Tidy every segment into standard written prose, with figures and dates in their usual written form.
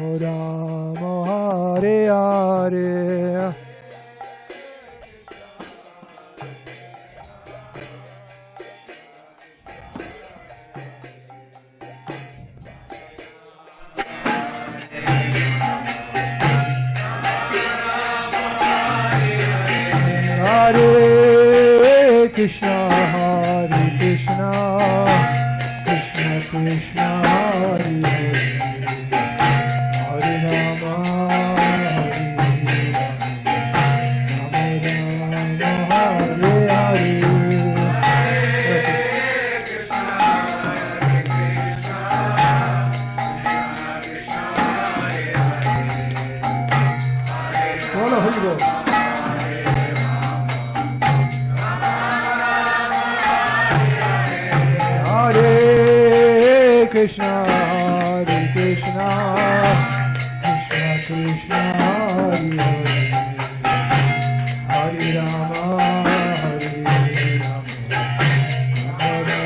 Rama, Hare Hare. Hare Krishna, Hare Krishna, Krishna Krishna, Hare Hare, Hare Rama, Hare Rama, Rama Rama, Hare Hare. Hare Krishna, Hare Krishna, Krishna Krishna, Hare Hare, Hare Rama, Hare Rama, Rama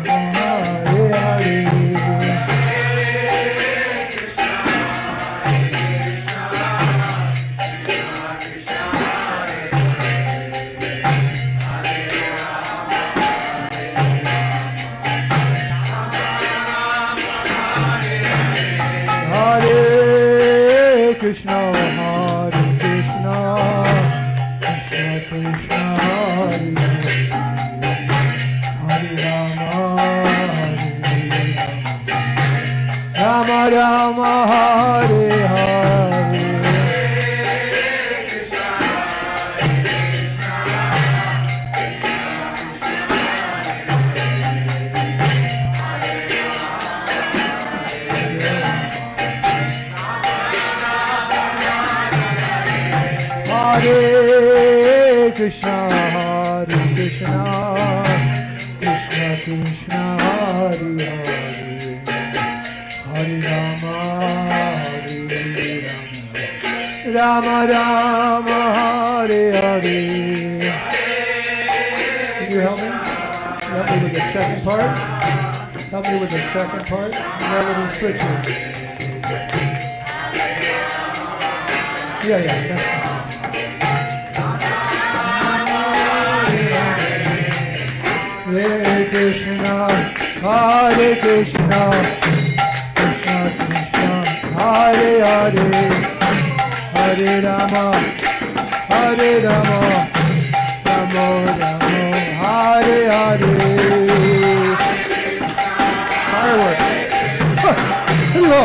Rama, Hare Hare. Krishna, Hare Krishna, Krishna Krishna, Hare Hare, Hare Rama, Rama Rama, Hare Hare. Hare Krishna, Hare Krishna, Krishna Krishna, Hare Hare, Hare Rama, Hare Rama, Rama Rama, Hare Hare. Can you help me? Help me with the second part? Help me with the second part? Relevant switches. Yeah, that's fine. Hare Krishna, Hare Krishna, Krishna Krishna, Hare Hare, Hare Rama, Hare Rama, Rama Rama, Hare Hare. Fireworks. Hello.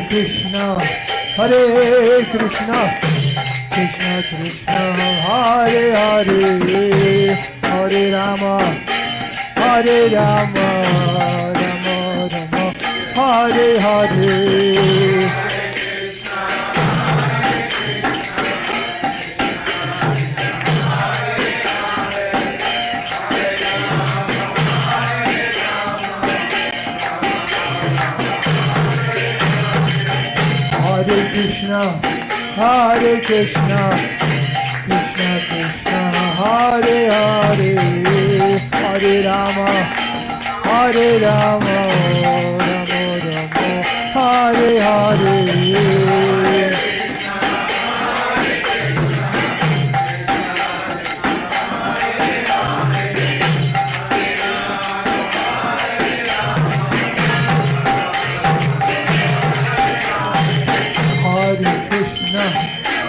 Krishna, Hare Krishna, Krishna Krishna, Hare Hare, Hare Rama, Hare Rama, Rama Rama, Hare Hare. Hare Krishna, Hare Krishna, Krishna Krishna, Hare Hare, Hare Rama, Hare Rama, Rama Rama, Hare Hare.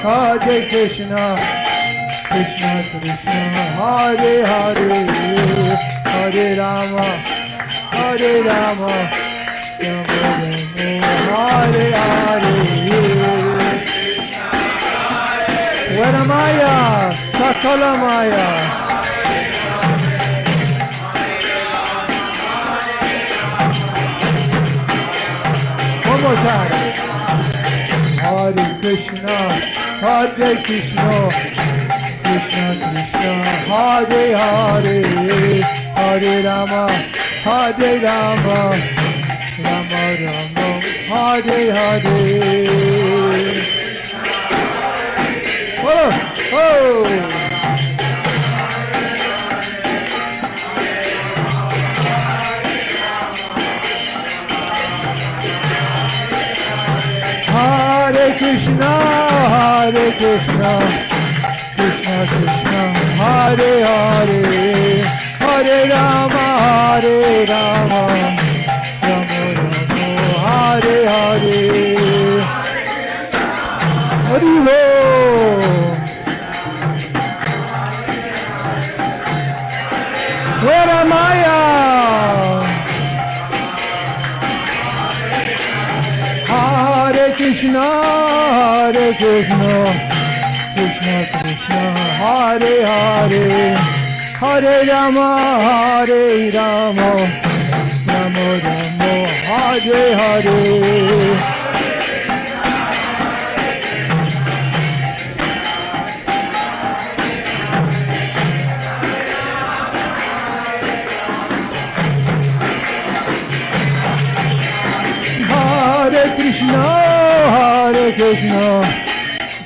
Hare Krishna, Krishna Krishna, Hare Hare, Hare Rama, Hare Rama, Rama Rama, Hare Hare. Varamaya, Sakalamaya. One more time. Hare Krishna, Hare Krishna, Krishna Krishna, Hare Hare, Hare Rama, Hare Rama, Rama Rama, Hare Hare. Oh. Oh! Hare Krishna, Hare Krishna, Krishna Krishna, Hare Hare, Hare Rama, Hare Rama, Rama Rama, Hare Hare. Hari Bo. Where am I? Hare Krishna, Hare Krishna, Krishna Krishna, Hare Hare, Hare Rama, Hare Rama, Rama Rama, Hare Hare. Hare Krishna, Hare Krishna,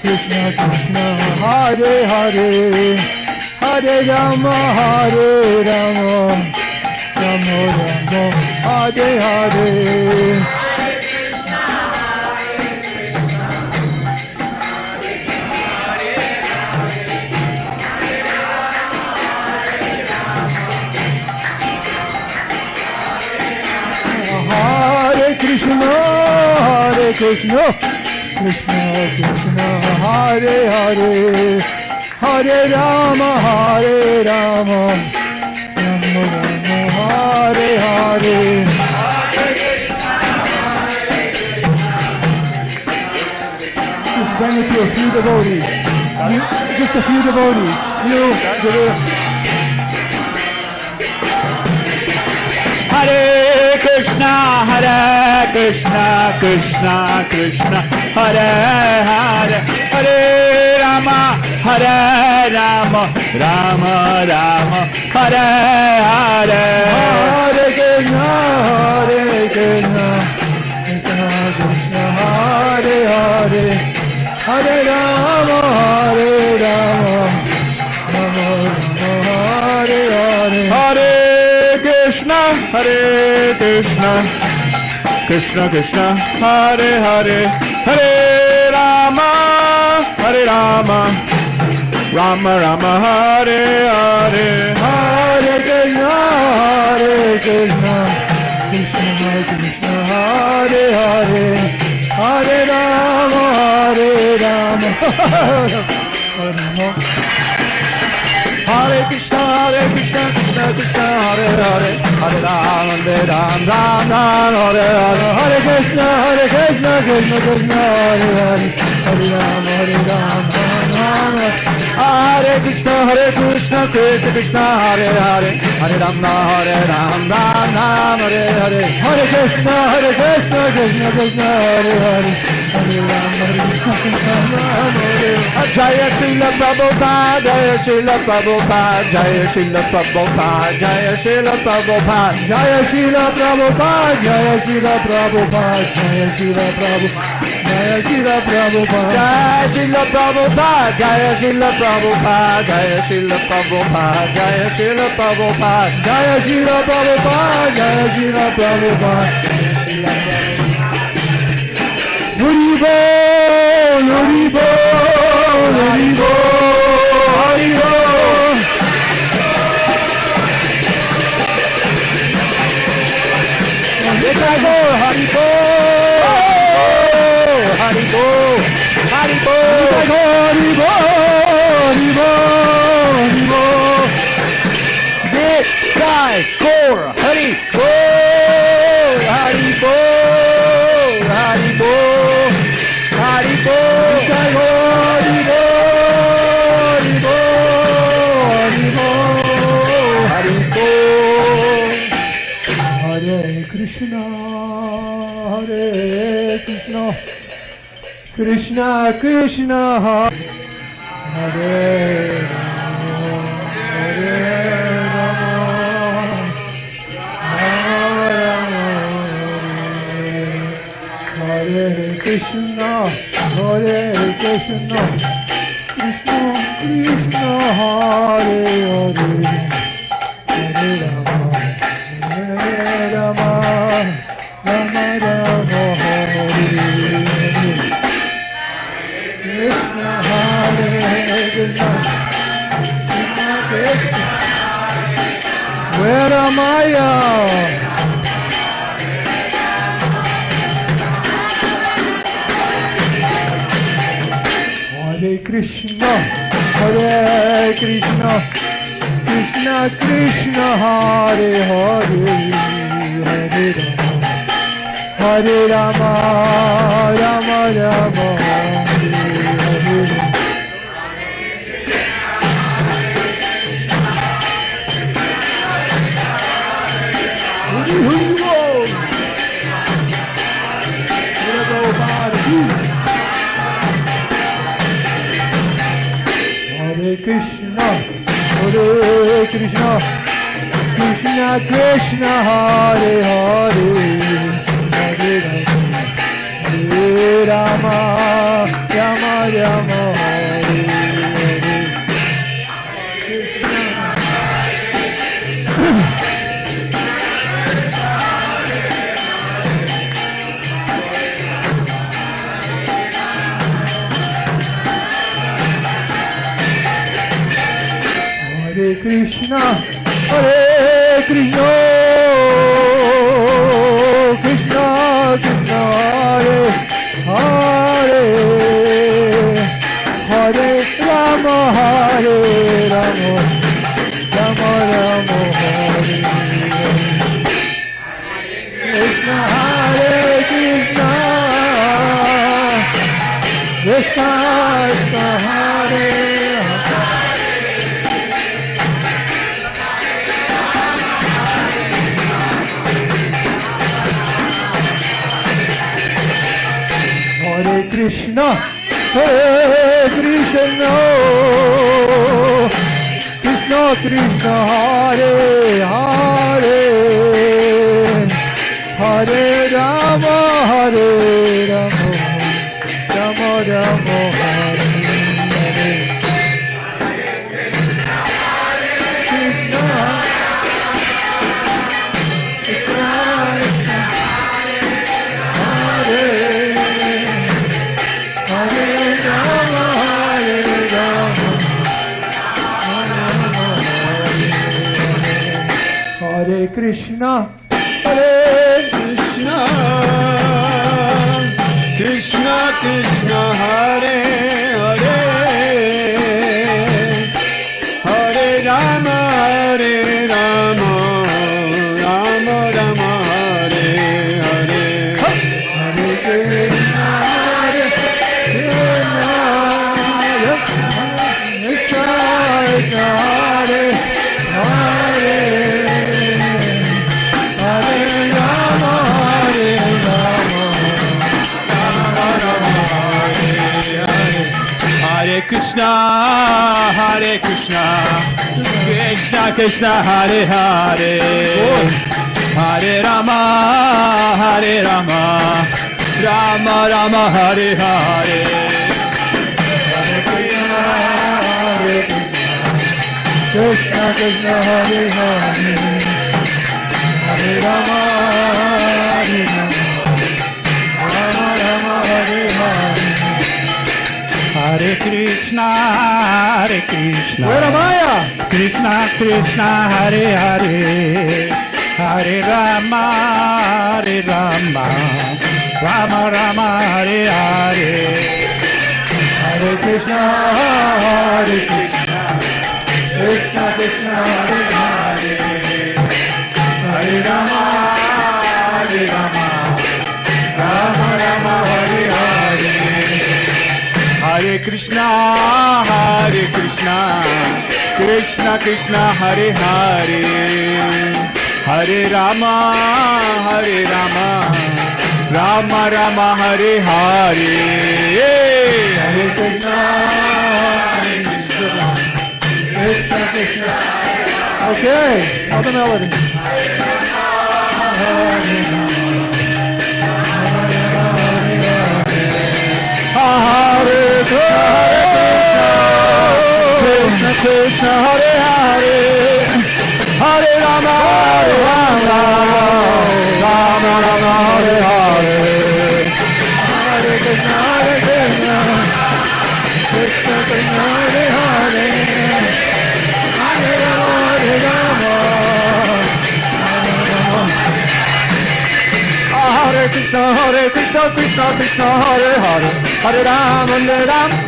Krishna Krishna, Hare Hare, Hare Rama, Hare Rama, Rama Rama, Hare Hare. Hare Krishna, Hare Krishna, Krishna Krishna, Hare Hare, Hare Rama, Hare Rama, Rama Rama, Hare Hare. Just bring it to a few devotees. Just a few devotees. You, Hare Krishna, Krishna Krishna, Hare Hare, Hare Rama, Rama Rama, Hare Hare. Hare Krishna, Hare Krishna, Krishna Krishna, Hare Hare, Hare Rama, Hare Rama, Rama Rama, Hare Hare. Hare Krishna, Krishna Krishna, Hare Hare, Hare Rama, Rama Rama, Hare Hare. Hare Krishna, Hare Krishna, Krishna Krishna, Hare Hare, Hare Rama, Hare Rama, Hare Krishna, Krishna Krishna, Hare Hare, Hare Ram, Ram Ram, Hare Hare. Hare Krishna, Krishna Krishna, Hare Hare, Hare Rama, Ram Ram. Hare Krishna, Krishna Krishna, Hare Hare, Hare Ram, Ram Ram, Hare Hare. Hare Krishna, Krishna Krishna, Hare Hare, Hare Rama, Jaya Srila Prabhupada, Jaya Srila Prabhupada, Jaya Srila Prabhupada, Jaya Srila Prabhupada, Jaya Srila Prabhupada, Jaya Srila Prabhupada, Jaya Srila Prabhupada, Jaya Srila Prabhupada, Jaya Srila Prabhupada, Jaya Srila Prabhupada, Jaya Srila Prabhupada, Jaya Srila Prabhupada, Jaya Srila Prabhupada, Jaya Srila Prabhupada. Hari Bol, Hari Bol, Hari Bol, Hari Bol. Hari Bol, Hari Bol, Hari Bol, Hari Bol, Hari Bol, Hari Bol. Big Guy Core, Hari Bol, Hari Bol, Hari Bol, Hari Bol, Hari Bol, Hari Bol. Hare Krishna, Hare Krishna, Krishna Krishna, Hare Rama, Hare Rama, Rama Rama, Hare Krishna, Krishna Krishna Hare Hare Hare Rama Hare Rama Rama Rama Hare Hare Krishna Hare Krishna Krishna Krishna Where am I? Hare Krishna, Hare Krishna, Krishna Krishna, Hare Hare, Hare Rama, Rama Rama, Hare Hare. Hare Krishna, Hare Krishna, Krishna Krishna, Hare Hare, Hare Rama, Rama Rama, Hare Hare. Hare Krishna, Hare Krishna, Krishna Krishna, Hare Hare, Hare Rama, Hare Rama, Rama Rama, Hare Krishna, Hare Krishna, Krishna Krishna, Hare Hare Krishna, Hare Krishna, Krishna Krishna, Hare Hare, Hare Rama, Hare Rama, Rama Rama, Hare Hare. Krishna, Krishna, Hare Hare Krishna, Hare Krishna, Krishna Krishna, Hare Hare, Hare Rama, Hare Rama, Rama Rama, Hare Hare, Hare Krishna, Hare Krishna, Hare Hare. Hare Krishna, Hare Krishna, Krishna Krishna, Hare Hare, Hare Rama, Hare Rama, Rama Rama, Hare Hare. Hare Krishna, Hare Krishna, Krishna Krishna, Hare Hare, Hare Rama, Hare Rama, Rama Rama, Hare Hare. Hare Krishna, Hare Krishna, where am I? Krishna Krishna, Hare Hare, Hare Rama, Hare Rama, Rama Rama, Hare Hare. Hare Krishna, Hare Krishna, Krishna Krishna, Hare Hare, Hare Rama, Hare Rama, Rama Rama, Hare Hare. Hare Krishna, Hare Krishna, Krishna Krishna, Hare Hare, Hare Rama, Hare Rama, Rama Rama, Hare Hare. Hare Krishna, Hare Krishna, Krishna Krishna. Okay, now the melody. Hare Krishna, Hare Krishna, Krishna Hare Hare Hare Rama Rama Rama Rama Hare Hare Hare Krishna Krishna Krishna Hare Hare Hare Rama Hare Krishna Krishna Krishna Hare Hare Hare Ram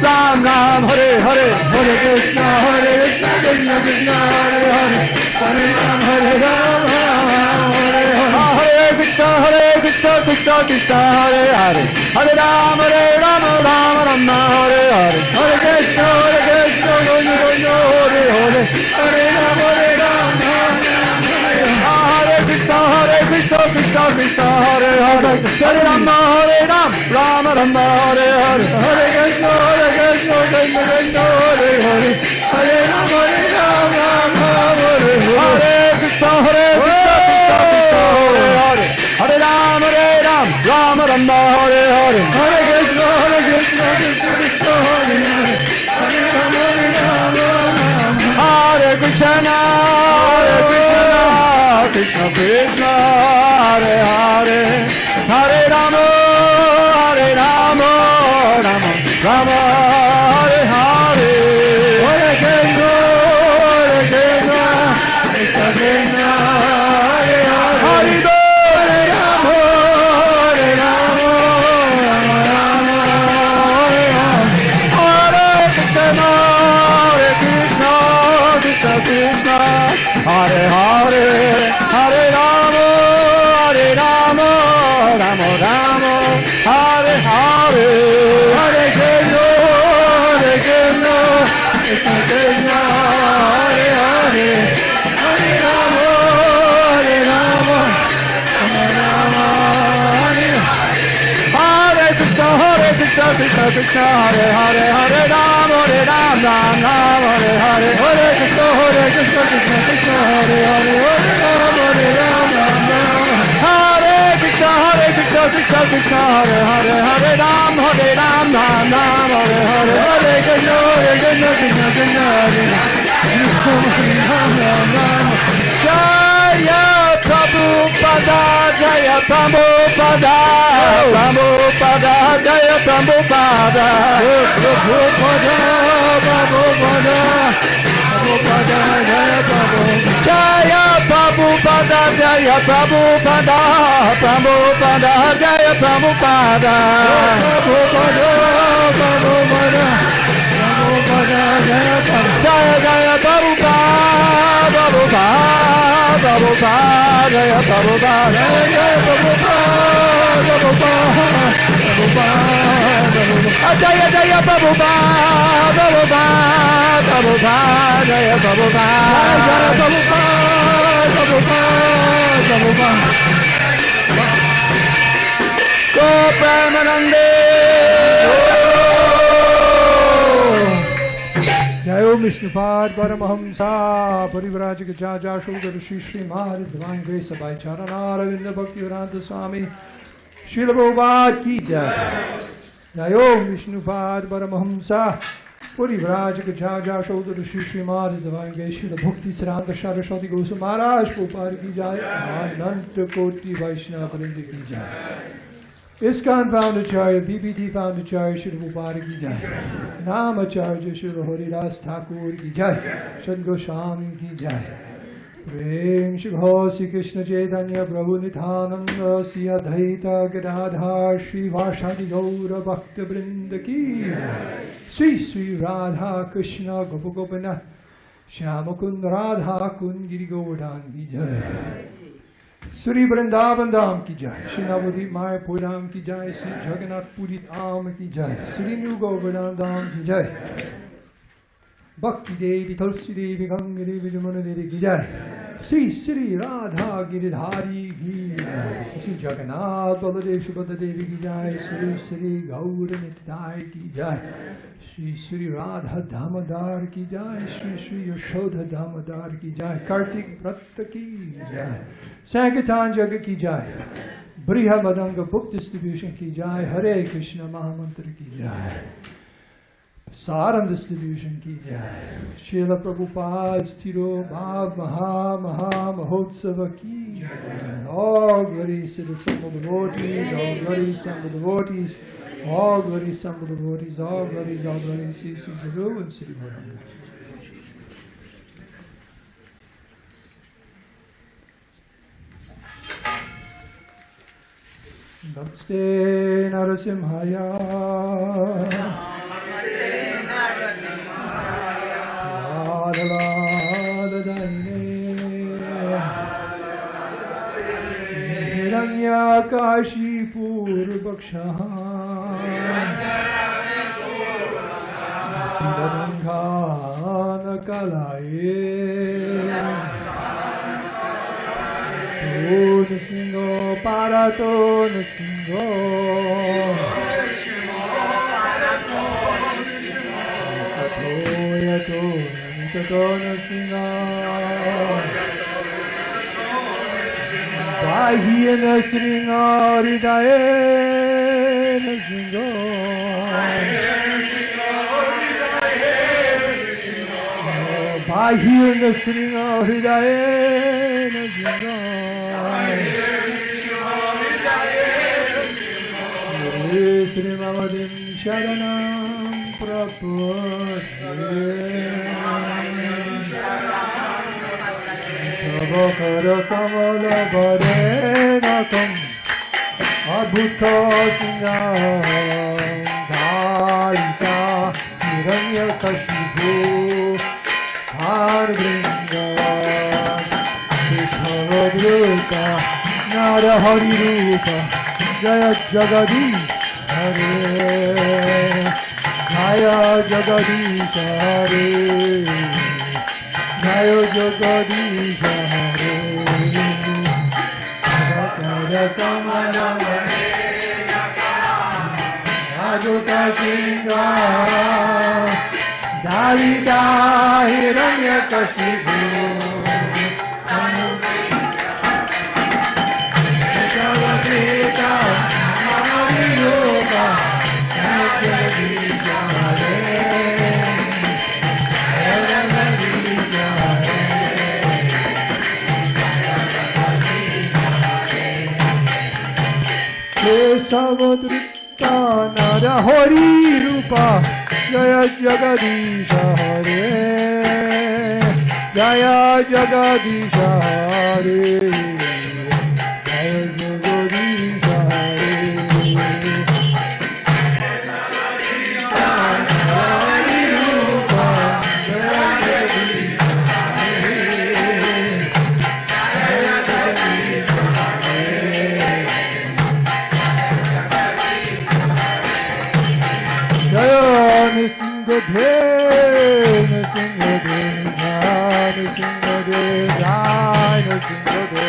Ram Ram Hare Hare Hare Krishna Krishna Krishna Hare Hare Hare Ram Ram Hare Hare Krishna Krishna Krishna Hare Hare Hare Ram Ram Ram Hare Hare Hare Krishna Krishna Hare Hare Hare Ram Hare Krishna Krishna Krishna Hare Hare Hare Ram Ram Ram Hare Hare Hare Krishna Krishna Krishna Hare Hare Hare Ram Ram Hare Hare Krishna Krishna Krishna Hare Hare Hare Ram Ram Ram Hare Hare Hare Krishna Krishna Krishna Hare Hare Hare Ram Hare Krishna Krishna Krishna Hare Hare Hare Rama Rama Rama Hare Hare Hare Krishna Krishna Krishna Hare Hare Hare Rama Rama Rama Hare Hare Krishna Krishna Krishna Hare Hare Hare Rama Rama Rama Hare Hare Hare Krishna Krishna Krishna Hare Hare Hare Rama Rama Rama Hare Hare Krishna Krishna Krishna Hare Hare Hare Rama Rama Hare Hare Hare Krishna Krishna Krishna Hare Hare Hare Rama Rama Hare Krishna Krishna Krishna Hare Hare Hare Ram Hare Hare Hare Krishna Krishna Krishna Hare Jaya Prabhupada Jaya Prabhupada Prabhupada Jaya Prabhupada Prabhupada Prabhupada Prabhupada Jaya Prabhupada Jaya Prabhupada Jaya Prabhupada Prabhupada Jaya Prabhupada Prabhupada Prabhupada Prabhupada Jaya Prabhupada Jaya Jaya Prabhupada Prabhupada Prabhupada Jaya Prabhupada Jaya Prabhupada Prabhupada Jaya Jaya Prabhupada Prabhupada Prabhupada Jaya Prabhupada Jaya Prabhupada Prabhupada Go Premanande Jai Om Vishnupad Paramahamsa Parivrajika Jaja Shuddha Shri Shri Maharaj Divine Grace Abhay Charanara Vinda Bhakti Vedanta Swami Srila Prabhupada Ki Jai Jai Om Vishnupad Paramahamsa Parivrajika Jaja Shuddha Shri Shri Maharaj Divine Grace Srila Bhakti Siddhanta Saraswati Goswami Maharaj Prabhupada Ki Jai Ananta Koti Vaishnava Vrinda Ki Jai ISKCON Foundacharya, BBT Foundacharya, Srila Prabhupada Ki Jai. Namacharya, Srila Haridas Thakur Ki Jai. Shad Goswami Ki Jai. Prem Shri Sri Krishna Chaitanya Prabhu Nithananda Sri Advaita Gadadhar Sri Vashadi Gaura Bhakta Vrinda Ki Jai. Sri Sri Radha Krishna Gopa Gopinath Shyamakund Radha Kund Giri Govardhan Ki Jai. Sri Vrindavan Dham Ki Jai, Sri Navadip Mayapur Dham Ki Jai, Sri Jagannath Puri Dham Ki Jai, Sri New Govardhan Dham Ki Jai, Bhakti Devi Tulsi Devi Ganga Devi Jamuna Devi Ki Jai, Sri Sri Radha Giridhari Ki Jai, Sri Jagannath Baladev Subhadra Devi Ki Jai, Sri Sri Gaura Nityai Ki Jai, Sri Sri Radha Damodar Ki Jai, Sri Sri Yashoda Damodar Ki Jai, Kartik Vratta Ki Jai, Sankirtan Jaga Ki Jai, Briha Madanga Book Distribution Ki Jai, Hare Krishna Mahamantra Ki Jai. Saran distribution ki jai. Srila Prabhupada's Tiro Bhav Maha Maha Mahotsava ki jai. All glories to the Sangha devotees, all glories Sangha devotees, all glories Sangha devotees, all glories Sri Sri Guru and Sri Gauranga. Namaste Narasimhaya. Hiranyakashi Purvakshaha Siddhangana Kalaye Nasingo Parato Nasingo Yato Nitato Nasinga Bahia Nasinga Ridaye Nasingo Bahia Nasinga Ridaye Nasinga Sri Mamadim Sharanam Prapodhe Tavakara Kamala Varenakam Abhuta Singham Dharita Hiranyakashipu Bharvringa Vishwavadruta Narahari Rupa Jaya Jagadish Hare Jaya Jagadish Hare Jaya Jagadish Hare Jaya Kamala Rajuta Singha Dalita Hiranyakashipu Savadrita Narahari Rupa Jaya Jagadisha Hare Jaya Jagadisha Hare Jaya Jagadisha Hare Narahari Rupa Jaya Jagadisha Hare Jaya Jagadisha Jaya Nisingadhe, Nisingadhe, Nisingadhe, Jai Nisingadhe.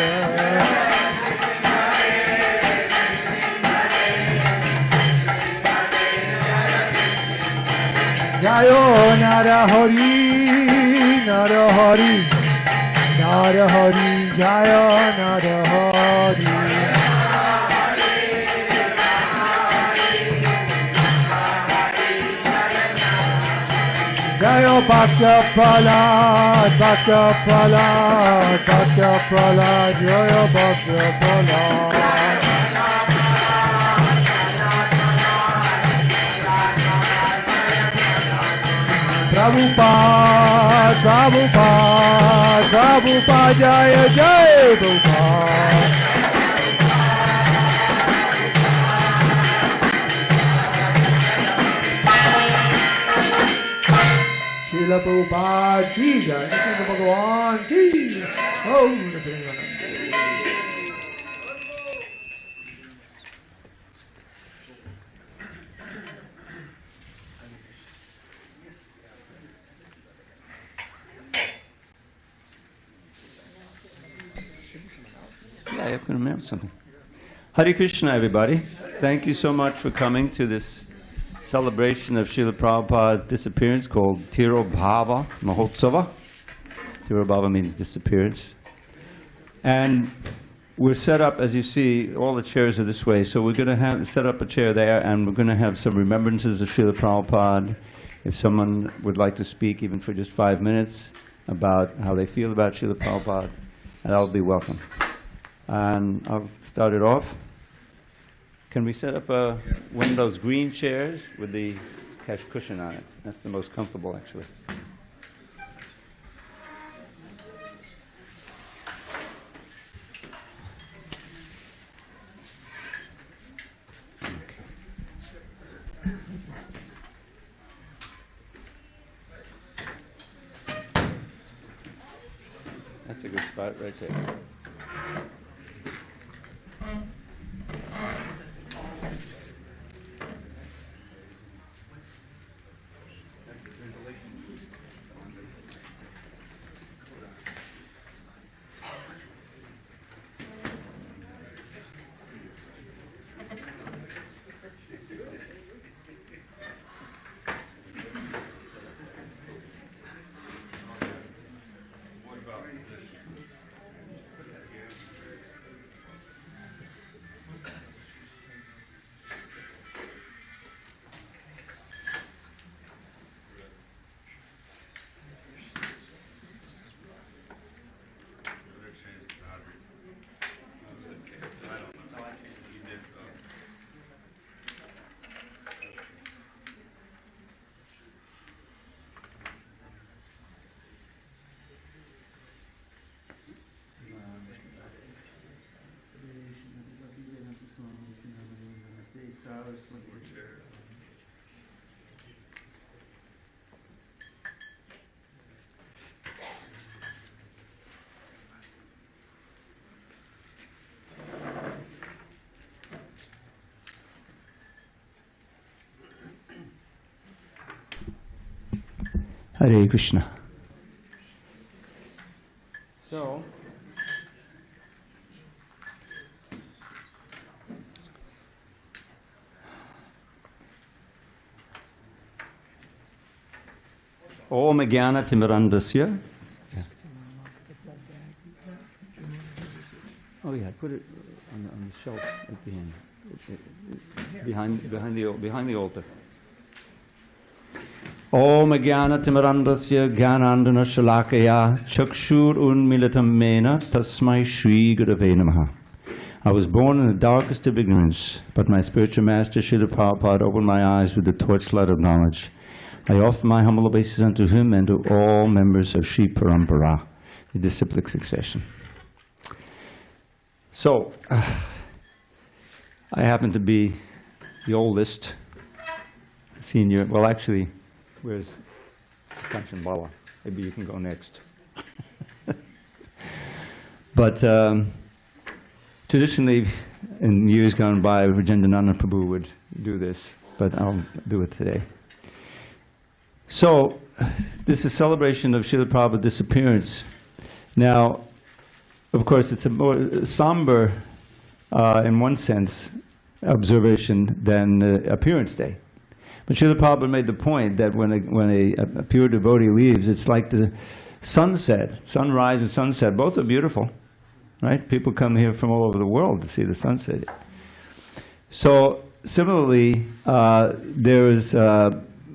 Jayo Narahari, Narahari, Narahari, Jaya Narahari. Jaya Bhakta Pralad, Bhakta Pralad, Bhakta Pralad, Jaya Bhakta Pralad. Prabhupada, Prabhupada, Prabhupada, Jaya Jaya Prabhupada. Srila Prabhupada ki jai, Srila Bhagavan ki jai. Yeah, I have to remember something. Hare Krishna, everybody. Thank you so much for coming to this celebration of Srila Prabhupada's disappearance called Tiro Bhava Mahotsava. Tiro Bhava means disappearance. And we're set up, as you see, all the chairs are this way, so we're going to set up a chair there, and we're going to have some remembrances of Srila Prabhupada. If someone would like to speak, even for just 5 minutes, about how they feel about Srila Prabhupada, that'll be welcome. And I'll start it off. Can we set up one of those green chairs with the cash cushion on it? That's the most comfortable, actually. That's a good spot right there. Hare Krishna. So, Om Jnana Timirandasya. Oh yeah, put it on the shelf at the end, behind the altar. Om Jnana Timirandasya Jnanandana Shalakaya Chakshur Unmilitam Mena Tasmai Shri Gurave Namaha. I was born in the darkest of ignorance, but my spiritual master Srila Prabhupada opened my eyes with the torchlight of knowledge. I offer my humble obeisance unto him and to all members of Sri Parampara, the disciplic succession. So, I happen to be the oldest senior, well actually, where's Kanchan Bala? Maybe you can go next. But traditionally, in years gone by, Vijayendrananda Prabhu would do this, but I'll do it today. So, this is a celebration of Srila Prabhupada's disappearance. Now, of course, it's a more somber, in one sense, observation than Appearance Day. But Srila Prabhupada made the point that when a pure devotee leaves, it's like the sunset, sunrise and sunset, both are beautiful, right? People come here from all over the world to see the sunset. So, similarly, there is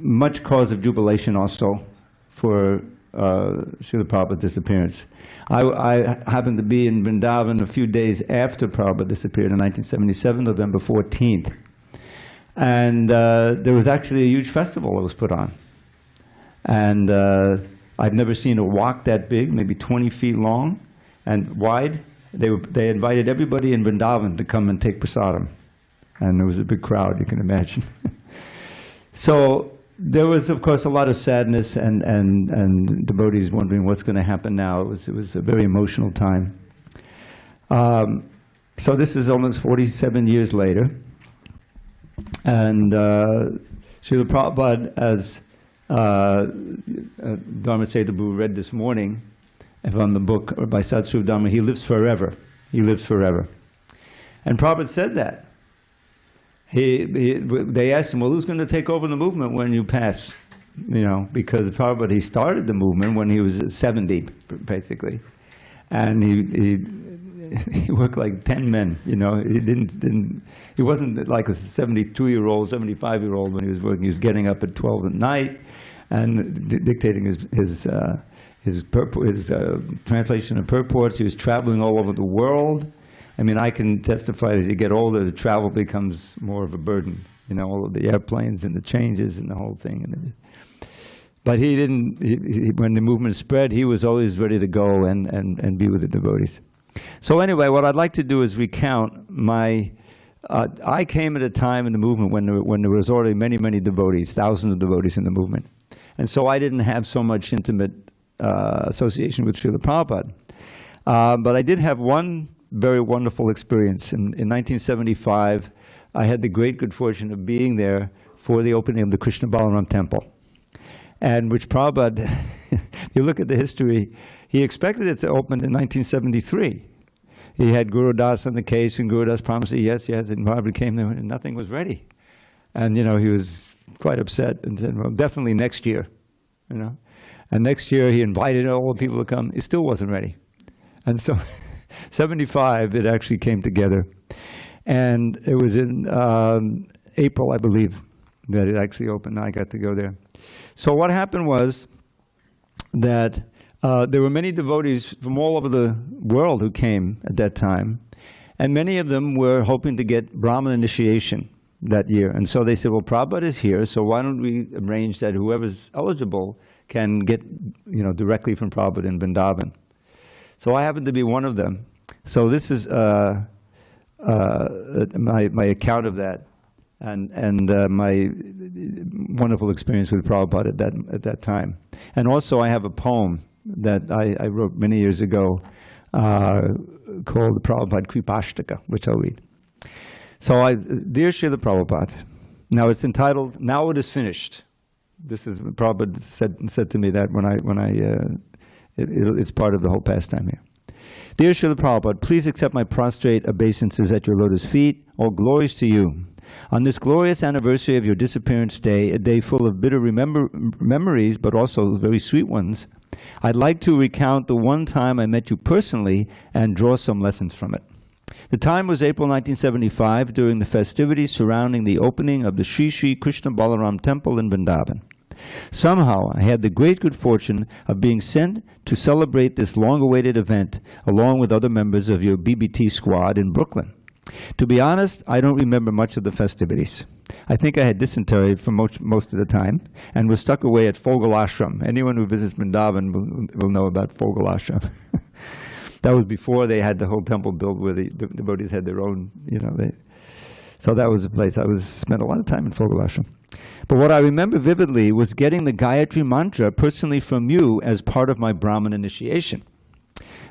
much cause of jubilation also for Srila Prabhupada's disappearance. I happened to be in Vrindavan a few days after Prabhupada disappeared in 1977, November 14th. And there was actually a huge festival that was put on. And I've never seen a walk that big, maybe 20 feet long and wide. They invited everybody in Vrindavan to come and take prasadam. And there was a big crowd, you can imagine. So there was, of course, a lot of sadness and devotees wondering what's going to happen now. It was a very emotional time. So this is almost 47 years later. And Srila Prabhupada, as Dharma Setu read this morning from the book by Satsuru Dharma, he lives forever. He lives forever. And Prabhupada said that. They asked him, well, who's going to take over the movement when you pass? You know, because Prabhupada, he started the movement when he was 70, basically. And he worked like 10 men, you know. He wasn't like a 72-year-old, 75-year-old when he was working. He was getting up at 12 at night and dictating his translation of purports. He was traveling all over the world. I mean, I can testify as you get older, the travel becomes more of a burden. You know, all of the airplanes and the changes and the whole thing. But he didn't, when the movement spread, he was always ready to go and be with the devotees. So anyway, what I'd like to do is recount my, I came at a time in the movement when there was already many, many devotees, thousands of devotees in the movement. And so I didn't have so much intimate association with Srila Prabhupada. But I did have one very wonderful experience. In 1975, I had the great good fortune of being there for the opening of the Krishna Balaram temple. And which Prabhupada, if you look at the history, he expected it to open in 1973. He had Guru Das on the case, and Guru Das promised yes, and Prabhupada came there, and nothing was ready. And, you know, he was quite upset and said, well, definitely next year, you know. And next year he invited all the people to come. It still wasn't ready. And so 75, it actually came together. And it was in April, I believe, that it actually opened. I got to go there. So what happened was that there were many devotees from all over the world who came at that time, and many of them were hoping to get Brahman initiation that year. And so they said, well, Prabhupada is here, so why don't we arrange that whoever's eligible can get, you know, directly from Prabhupada in Vrindavan. So I happened to be one of them. So this is my account of that. And my wonderful experience with Prabhupada at that time. And also I have a poem that I wrote many years ago called the Prabhupada Kripashtaka, which I'll read. So Dear Srila Prabhupada, now it's entitled, Now It Is Finished. This is, Prabhupada said to me that it's part of the whole pastime here. Dear Srila Prabhupada, please accept my prostrate obeisances at your lotus feet. All glories to you. On this glorious anniversary of your Disappearance Day, a day full of bitter memories, but also very sweet ones, I'd like to recount the one time I met you personally and draw some lessons from it. The time was April 1975 during the festivities surrounding the opening of the Sri Sri Krishna Balaram Temple in Vrindavan. Somehow, I had the great good fortune of being sent to celebrate this long-awaited event along with other members of your BBT squad in Brooklyn. To be honest, I don't remember much of the festivities. I think I had dysentery for most of the time and was stuck away at Fogel Ashram. Anyone who visits Vrindavan will know about Fogel Ashram. That was before they had the whole temple built where the devotees had their own, you know. So that was a place I spent a lot of time in Fogel Ashram. But what I remember vividly was getting the Gayatri mantra personally from you as part of my Brahman initiation.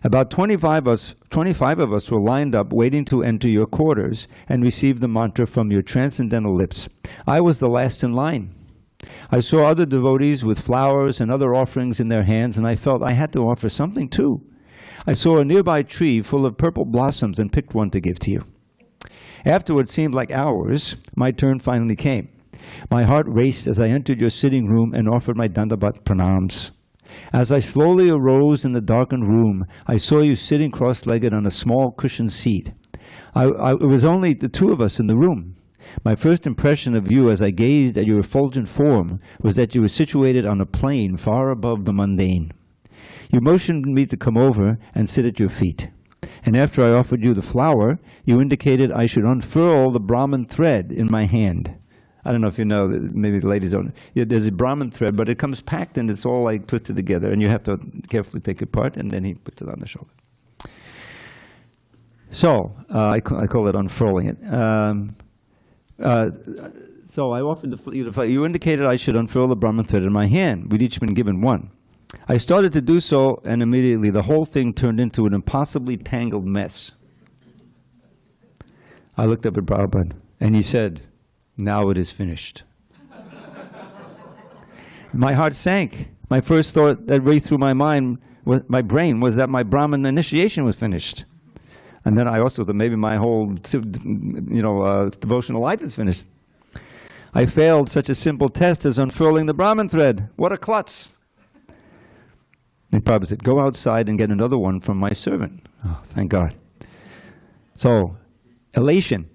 About 25 of us were lined up waiting to enter your quarters and receive the mantra from your transcendental lips. I was the last in line. I saw other devotees with flowers and other offerings in their hands, and I felt I had to offer something too. I saw a nearby tree full of purple blossoms and picked one to give to you. After what seemed like hours, my turn finally came. My heart raced as I entered your sitting room and offered my Dandavat pranams. As I slowly arose in the darkened room, I saw you sitting cross-legged on a small cushioned seat. It was only the two of us in the room. My first impression of you as I gazed at your effulgent form was that you were situated on a plane far above the mundane. You motioned me to come over and sit at your feet. And after I offered you the flower, you indicated I should unfurl the Brahman thread in my hand. I don't know if you know, maybe the ladies don't. Yeah, there's a Brahman thread, but it comes packed and it's all like twisted together, and you have to carefully take it apart, and then he puts it on the shoulder. So I call it unfurling it. So I offered you the flower. You indicated I should unfurl the Brahman thread in my hand. We'd each been given one. I started to do so, and immediately the whole thing turned into an impossibly tangled mess. I looked up at Prabhupada, and he said, "Now it is finished." My heart sank. My first thought that raced through my brain was that my Brahman initiation was finished. And then I also thought maybe my whole, devotional life is finished. I failed such a simple test as unfurling the Brahman thread. What a klutz! And Prabhupada said, "Go outside and get another one from my servant." Oh, thank God. So, elation.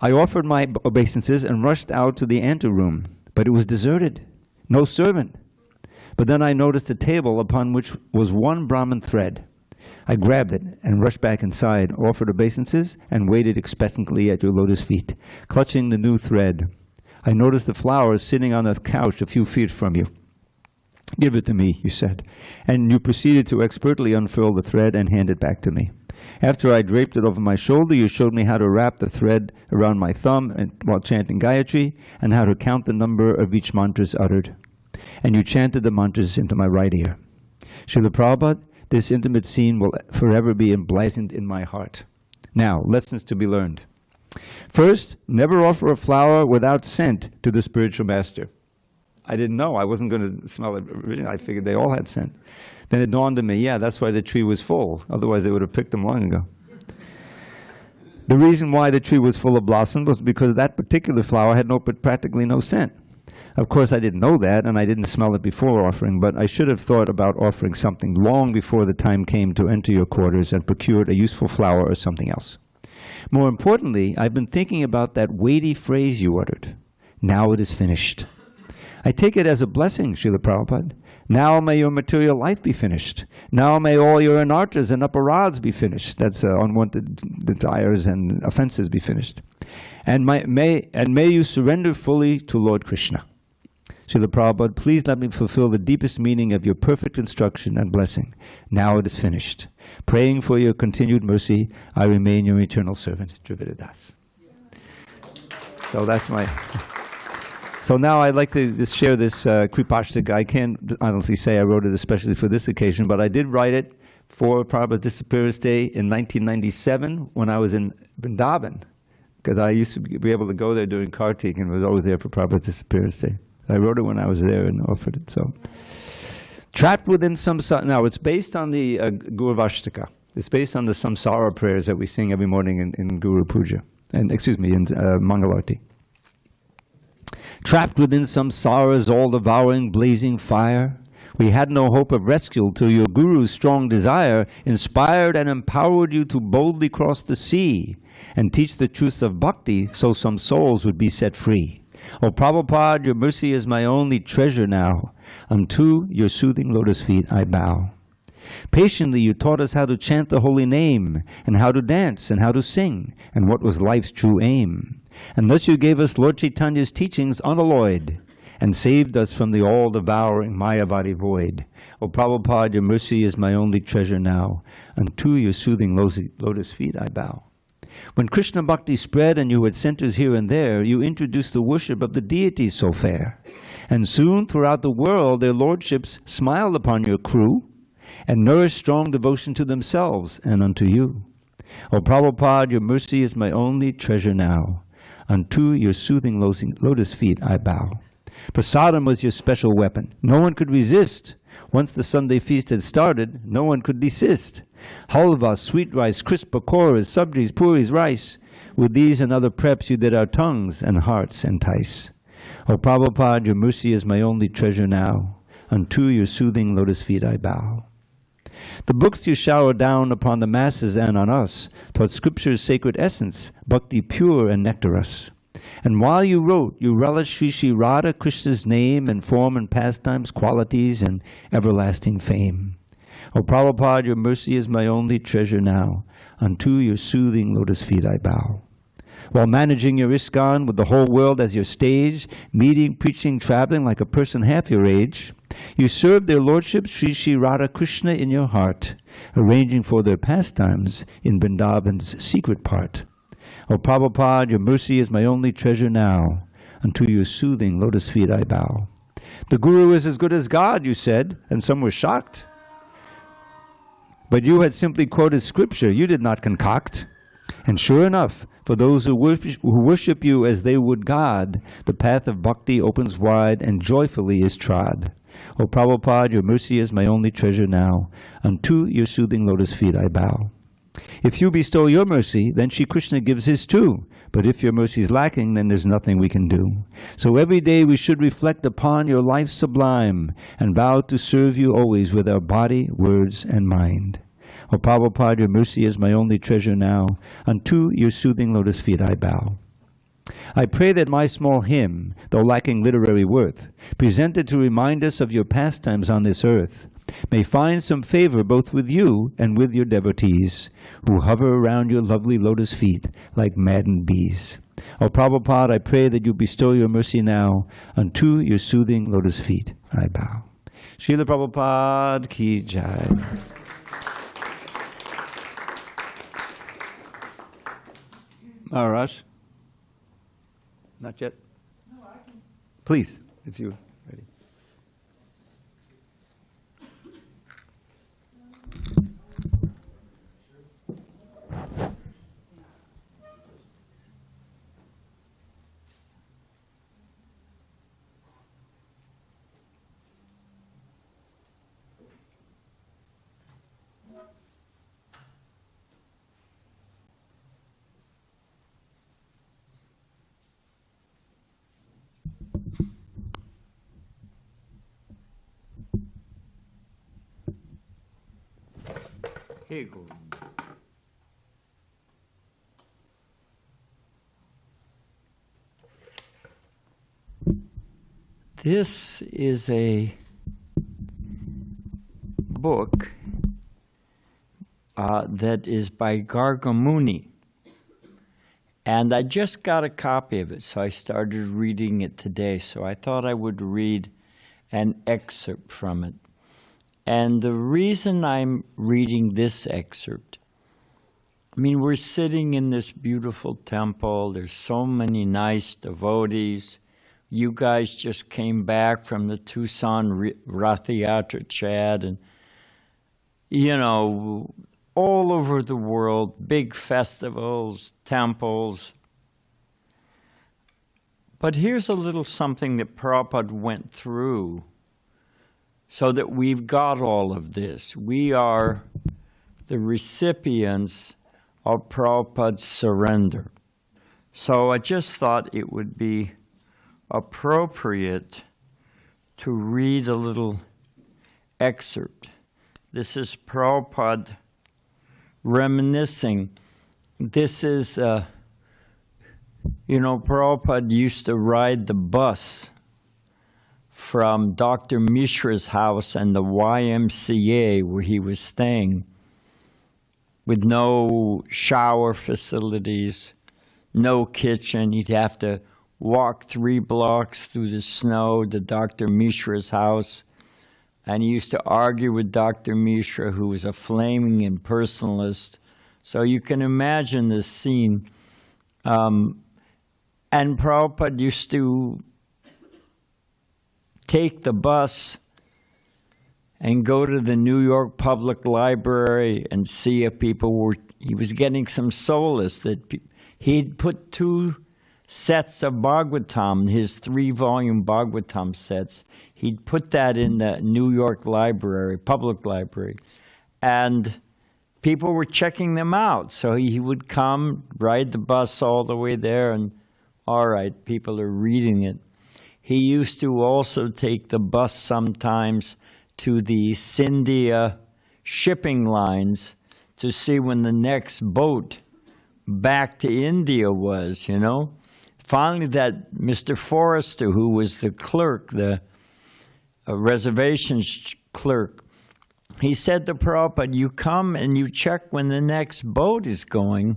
I offered my obeisances and rushed out to the anteroom, but it was deserted. No servant. But then I noticed a table upon which was one Brahman thread. I grabbed it and rushed back inside, offered obeisances, and waited expectantly at your lotus feet, clutching the new thread. I noticed the flowers sitting on a couch a few feet from you. Give it to me, you said, and you proceeded to expertly unfurl the thread and hand it back to me. After I draped it over my shoulder, you showed me how to wrap the thread around my thumb while chanting Gayatri, and how to count the number of each mantras uttered. And you chanted the mantras into my right ear. Srila Prabhupada, this intimate scene will forever be emblazoned in my heart. Now, lessons to be learned. First, never offer a flower without scent to the spiritual master. I didn't know. I wasn't going to smell it. I figured they all had scent. Then it dawned on me, yeah, that's why the tree was full. Otherwise, they would have picked them long ago. The reason why the tree was full of blossoms was because that particular flower had practically no scent. Of course, I didn't know that, and I didn't smell it before offering, but I should have thought about offering something long before the time came to enter your quarters and procured a useful flower or something else. More importantly, I've been thinking about that weighty phrase you uttered. Now it is finished. I take it as a blessing, Srila Prabhupada. Now may your material life be finished. Now may all your anarthas and aparadhas be finished. That's unwanted desires and offenses be finished. And may you surrender fully to Lord Krishna. Srila Prabhupada, please let me fulfill the deepest meaning of your perfect instruction and blessing. Now it is finished. Praying for your continued mercy, I remain your eternal servant, Dravida Das. So that's my... So now I'd like to just share this Kripashtaka. I can't honestly say I wrote it especially for this occasion, but I did write it for Prabhupada Disappearance Day in 1997 when I was in Vrindavan, because I used to be able to go there during Kartik and was always there for Prabhupada Disappearance Day. I wrote it when I was there and offered it. So, trapped within samsara. Now, it's based on the Guruvashtaka. It's based on the samsara prayers that we sing every morning in Guru Puja, and in Mangalarti. Trapped within samsara's all-devouring blazing fire, we had no hope of rescue till your Guru's strong desire inspired and empowered you to boldly cross the sea and teach the truths of Bhakti so some souls would be set free. O Prabhupada, your mercy is my only treasure now. Unto your soothing lotus feet I bow. Patiently you taught us how to chant the holy name, and how to dance, and how to sing, and what was life's true aim. And thus you gave us Lord Chaitanya's teachings unalloyed, and saved us from the all-devouring Mayavadi void. O Prabhupada, your mercy is my only treasure now. Unto your soothing lotus feet I bow. When Krishna Bhakti spread and you had centers here and there, you introduced the worship of the deities so fair. And soon throughout the world their lordships smiled upon your crew and nourished strong devotion to themselves and unto you. O Prabhupada, your mercy is my only treasure now. Unto your soothing lotus feet I bow. Prasadam was your special weapon. No one could resist. Once the Sunday feast had started, no one could desist. Halva, sweet rice, crisp pakoras, sabjis, puris, rice. With these and other preps you did our tongues and hearts entice. O Prabhupada, your mercy is my only treasure now. Unto your soothing lotus feet I bow. The books you showered down upon the masses and on us taught Scripture's sacred essence, Bhakti pure and nectarous. And while you wrote, you relished Sri Radha Krishna's name and form and pastimes, qualities and everlasting fame. O Prabhupada, your mercy is my only treasure now. Unto your soothing lotus feet I bow. While managing your ISKCON with the whole world as your stage, meeting, preaching, traveling like a person half your age, you served their lordship Sri Radha Krishna in your heart, arranging for their pastimes in Vrindavan's secret part. O Prabhupada, your mercy is my only treasure now. Unto your soothing lotus feet I bow. The Guru is as good as God, you said, and some were shocked. But you had simply quoted Scripture, you did not concoct. And sure enough, for those who worship you as they would God, the path of bhakti opens wide and joyfully is trod. O Prabhupada, your mercy is my only treasure now. Unto your soothing lotus feet I bow. If you bestow your mercy, then Shri Krishna gives his too. But if your mercy is lacking, then there's nothing we can do. So every day we should reflect upon your life sublime and vow to serve you always with our body, words, and mind. O Prabhupada, your mercy is my only treasure now. Unto your soothing lotus feet I bow. I pray that my small hymn, though lacking literary worth, presented to remind us of your pastimes on this earth, may find some favor both with you and with your devotees, who hover around your lovely lotus feet like maddened bees. O Prabhupada, I pray that you bestow your mercy now. Unto your soothing lotus feet I bow. Srila Prabhupada ki jai. Maharaj? Not yet? No, I can. Please, if you're ready. Here you go. This is a book that is by Gargamuni. And I just got a copy of it, so I started reading it today. So I thought I would read an excerpt from it. And the reason I'm reading this excerpt, I mean, we're sitting in this beautiful temple. There's so many nice devotees. You guys just came back from the Tucson Rath Yatra, Chad, and, you know, all over the world, big festivals, temples. But here's a little something that Prabhupada went through so that we've got all of this. We are the recipients of Prabhupada's surrender. So I just thought it would be appropriate to read a little excerpt. This is Prabhupada reminiscing. This is, you know, Prabhupada used to ride the bus from Dr. Mishra's house and the YMCA where he was staying, with no shower facilities, no kitchen. He'd have to walk 3 blocks through the snow to Dr. Mishra's house. And he used to argue with Dr. Mishra, who was a flaming impersonalist. So you can imagine this scene. And Prabhupada used to take the bus and go to the New York Public Library and see if people were, he was getting some solace that he'd put 2 sets of Bhagavatam, his 3-volume Bhagavatam sets. He'd put that in the New York Library, Public Library, and people were checking them out. So he would come, ride the bus all the way there, and all right, people are reading it. He used to also take the bus sometimes to the Scindia shipping lines to see when the next boat back to India was, you know. Finally, that Mr. Forrester, who was the clerk, the reservations clerk, he said to Prabhupada, you come and you check when the next boat is going,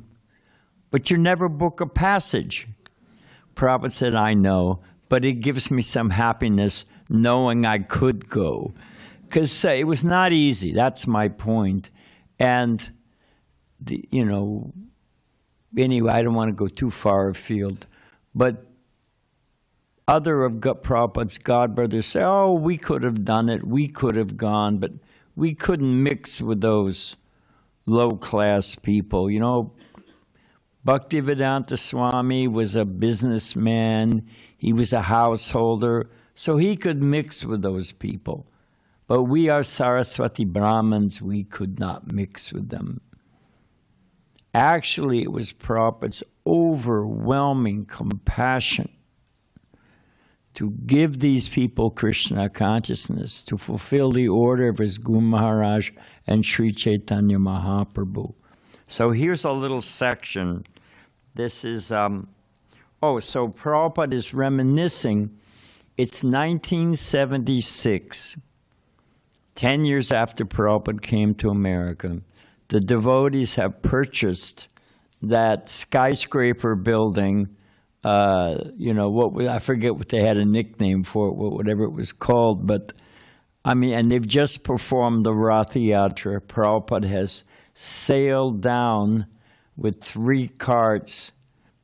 but you never book a passage. Prabhupada said, I know, but it gives me some happiness knowing I could go. Because it was not easy, that's my point. And, you know, anyway, I don't want to go too far afield. But other of Prabhupada's godbrothers say, oh, we could have done it, we could have gone, but we couldn't mix with those low-class people. You know, Bhaktivedanta Swami was a businessman, he was a householder, so he could mix with those people. But we are Saraswati Brahmins, we could not mix with them. Actually, it was Prabhupada's overwhelming compassion to give these people Krishna consciousness, to fulfill the order of his Guru Maharaj and Sri Chaitanya Mahaprabhu. So here's a little section. This is, so Prabhupada is reminiscing. It's 1976, 10 years after Prabhupada came to America. The devotees have purchased that skyscraper building. I forget what they had a nickname for it, whatever it was called, but I mean, and they've just performed the Rath Yatra. Prabhupada has sailed down with 3 carts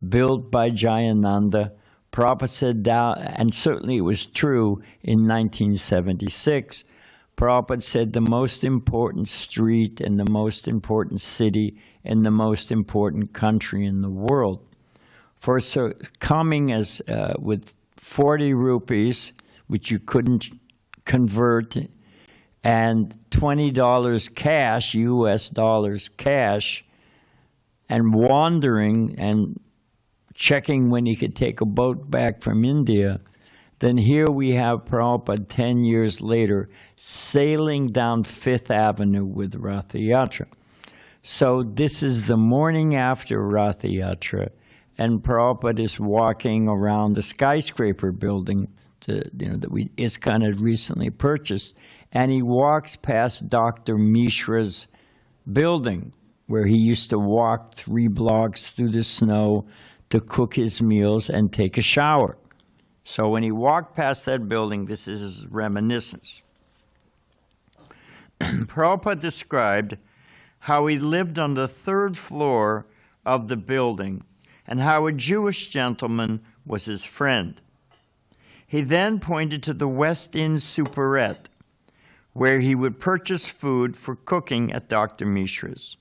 built by Jayananda. Prabhupada said down, and certainly it was true in 1976, Prabhupada said the most important street and the most important city and the most important country in the world. For coming as with 40 rupees, which you couldn't convert, and $20 cash, US dollars cash, and wandering and checking when he could take a boat back from India, then here we have Prabhupada 10 years later sailing down Fifth Avenue with Rath Yatra. So this is the morning after Rath Yatra, and Prabhupada is walking around the skyscraper building that ISKCON had recently purchased, and he walks past Dr. Mishra's building, where he used to walk 3 blocks through the snow to cook his meals and take a shower. So when he walked past that building, this is his reminiscence. Prabhupada described how he lived on the 3rd floor of the building and how a Jewish gentleman was his friend. He then pointed to the West End Superette, where he would purchase food for cooking at Dr. Mishra's.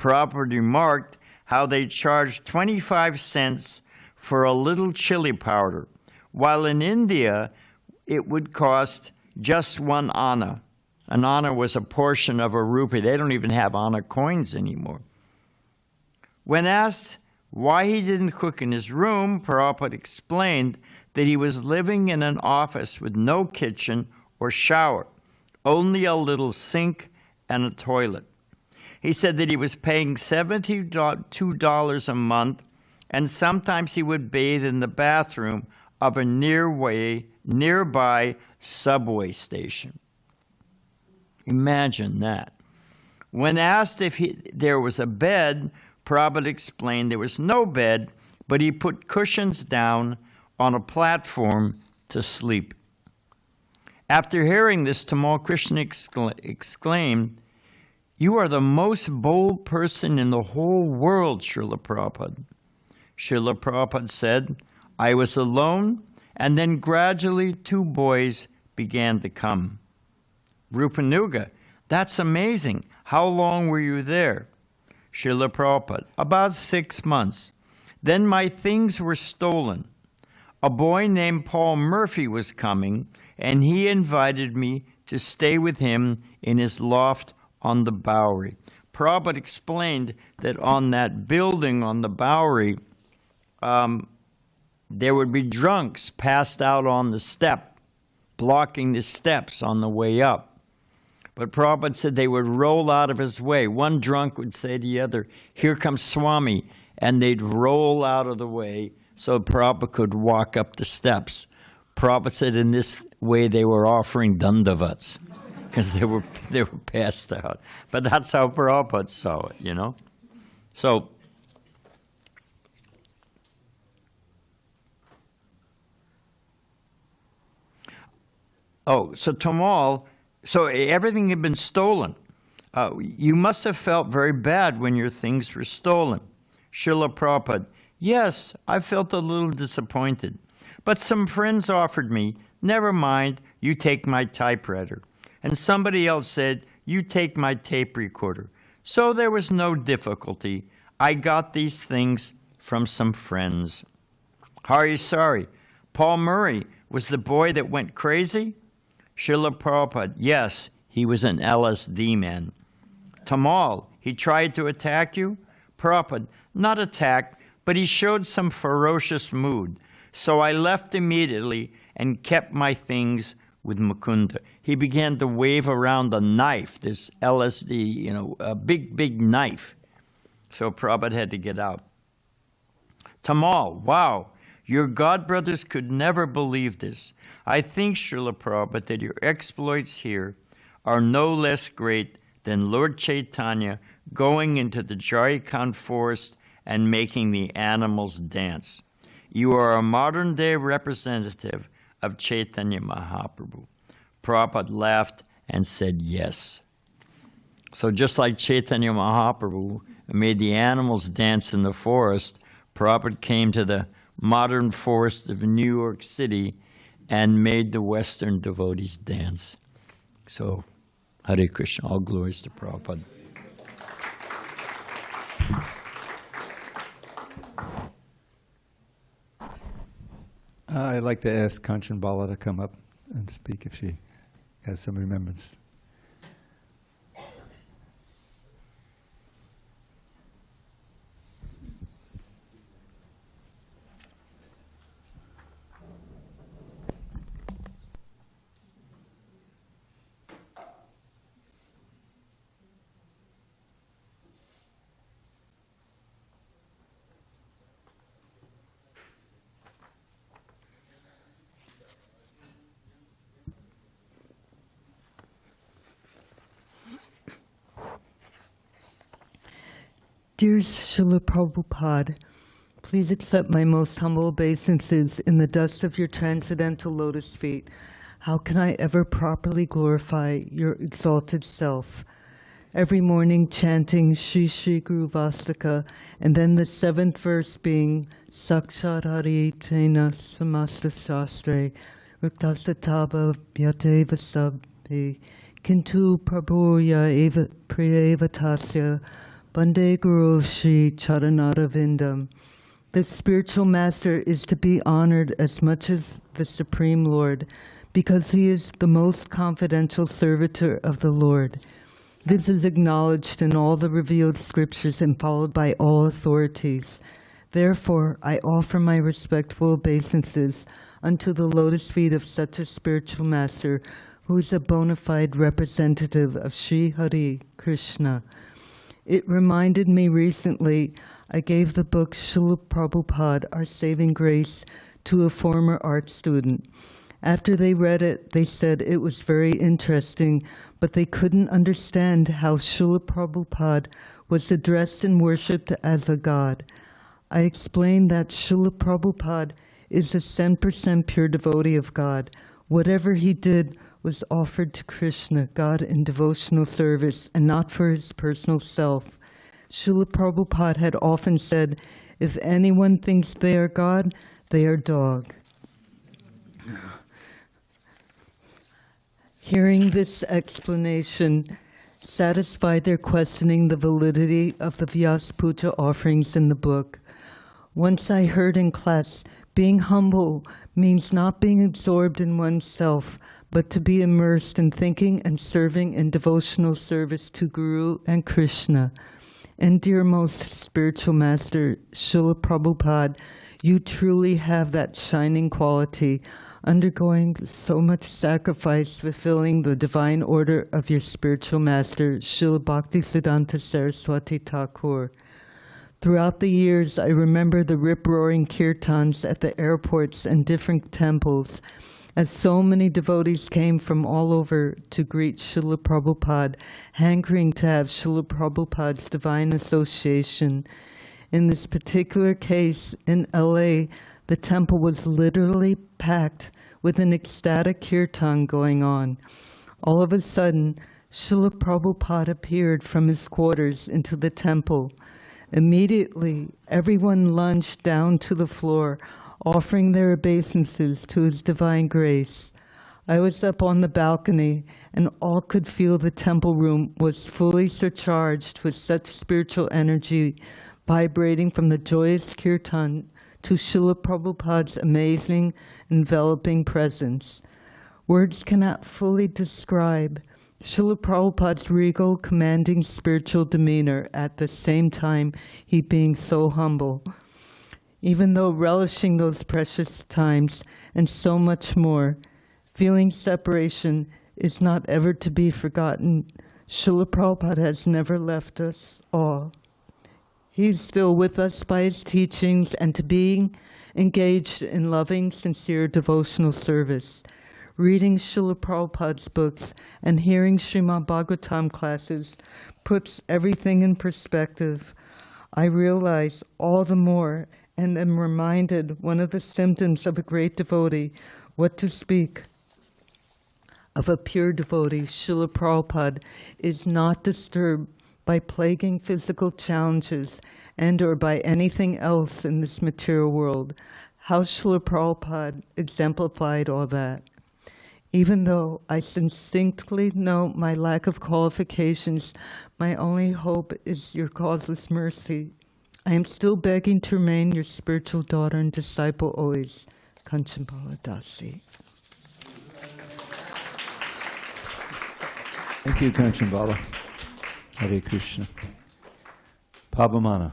Prabhupada remarked how they charged 25 cents for a little chili powder, while in India it would cost just 1 anna. An anna was a portion of a rupee. They don't even have anna coins anymore. When asked why he didn't cook in his room, Prabhupada explained that he was living in an office with no kitchen or shower, only a little sink and a toilet. He said that he was paying $72 a month, and sometimes he would bathe in the bathroom of a nearby subway station. Imagine that. When asked if there was a bed, Prabhupada explained there was no bed, but he put cushions down on a platform to sleep. After hearing this, Tamal Krishna exclaimed, "You are the most bold person in the whole world, Srila Prabhupada." Srila Prabhupada said, "I was alone, and then gradually 2 boys began to come." Rupanuga, "That's amazing. How long were you there?" Srila Prabhupada, "About 6 months. Then my things were stolen. A boy named Paul Murphy was coming, and he invited me to stay with him in his loft on the Bowery." Prabhupada explained that on that building on the Bowery, there would be drunks passed out on the step, blocking the steps on the way up. But Prabhupada said they would roll out of his way. One drunk would say to the other, "Here comes Swami," and they'd roll out of the way so Prabhupada could walk up the steps. Prabhupada said in this way they were offering dandavats because they were passed out. But that's how Prabhupada saw it, So, so Tamal, so everything had been stolen. You must have felt very bad when your things were stolen. Srila Prabhupada, "Yes, I felt a little disappointed. But some friends offered me, 'Never mind, you take my typewriter.' And somebody else said, 'You take my tape recorder.' So there was no difficulty. I got these things from some friends." Are you sorry? Paul Murray was the boy that went crazy? Srila Prabhupada, "Yes, he was an LSD man." Tamal, "He tried to attack you?" Prabhupada, "Not attack, but he showed some ferocious mood. So I left immediately and kept my things with Mukunda. He began to wave around a knife, this LSD, a big knife. So Prabhupada had to get out. Tamal, wow, your godbrothers could never believe this. I think, Srila Prabhupada, that your exploits here are no less great than Lord Chaitanya going into the Jharkhand forest and making the animals dance. You are a modern-day representative of Chaitanya Mahaprabhu. Prabhupada laughed and said yes. So just like Chaitanya Mahaprabhu made the animals dance in the forest, Prabhupada came to the modern forest of New York City and made the Western devotees dance. So, Hare Krishna, all glories to Prabhupada. I'd like to ask Kanchan Bala to come up and speak if she has some remembrance. Dear Srila Prabhupada, please accept my most humble obeisances in the dust of your transcendental lotus feet. How can I ever properly glorify your exalted self? Every morning chanting Shri Shri Guru Vastaka, and then the seventh verse being Sakshat Hari Tena Samasta Shastre Ruktasataba Vyateva Sabhi Kintu Prabhuya Eva Priyavatasya Bande Guru Shri Charanara. The spiritual master is to be honored as much as the Supreme Lord, because he is the most confidential servitor of the Lord. This is acknowledged in all the revealed scriptures and followed by all authorities. Therefore, I offer my respectful obeisances unto the lotus feet of such a spiritual master, who is a bona fide representative of Sri Hari Krishna. It reminded me recently, I gave the book Srila Prabhupada, Our Saving Grace, to a former art student. After they read it, they said it was very interesting, but they couldn't understand how Srila Prabhupada was addressed and worshipped as a god. I explained that Srila Prabhupada is a 100% pure devotee of God. Whatever he did was offered to Krishna, God, in devotional service, and not for his personal self. Srila Prabhupada had often said, if anyone thinks they are God, they are dog. Hearing this explanation satisfied their questioning the validity of the Vyasa Puja offerings in the book. Once I heard in class, being humble means not being absorbed in oneself, but to be immersed in thinking and serving in devotional service to Guru and Krishna. And dear most spiritual master, Srila Prabhupada, you truly have that shining quality, undergoing so much sacrifice, fulfilling the divine order of your spiritual master, Srila Bhakti Siddhanta Saraswati Thakur. Throughout the years, I remember the rip-roaring kirtans at the airports and different temples, as so many devotees came from all over to greet Srila Prabhupada, hankering to have Srila Prabhupada's divine association. In this particular case, in LA, the temple was literally packed with an ecstatic kirtan going on. All of a sudden, Srila Prabhupada appeared from his quarters into the temple. Immediately, everyone lunged down to the floor, offering their obeisances to his divine grace. I was up on the balcony, and all could feel the temple room was fully surcharged with such spiritual energy, vibrating from the joyous kirtan to Srila Prabhupada's amazing, enveloping presence. Words cannot fully describe Srila Prabhupada's regal, commanding spiritual demeanor, at the same time he being so humble. Even though relishing those precious times and so much more, feeling separation is not ever to be forgotten. Srila Prabhupada has never left us all. He's still with us by his teachings and to being engaged in loving, sincere devotional service. Reading Srila Prabhupada's books and hearing Srimad Bhagavatam classes puts everything in perspective. I realize all the more and am reminded one of the symptoms of a great devotee, what to speak of a pure devotee, Srila Prabhupada, is not disturbed by plaguing physical challenges and or by anything else in this material world. How Srila Prabhupada exemplified all that. Even though I distinctly know my lack of qualifications, my only hope is your causeless mercy. I am still begging to remain your spiritual daughter and disciple always. Kanchambala Dasi. Thank you, Kanchambala. Hare Krishna. Pavamana.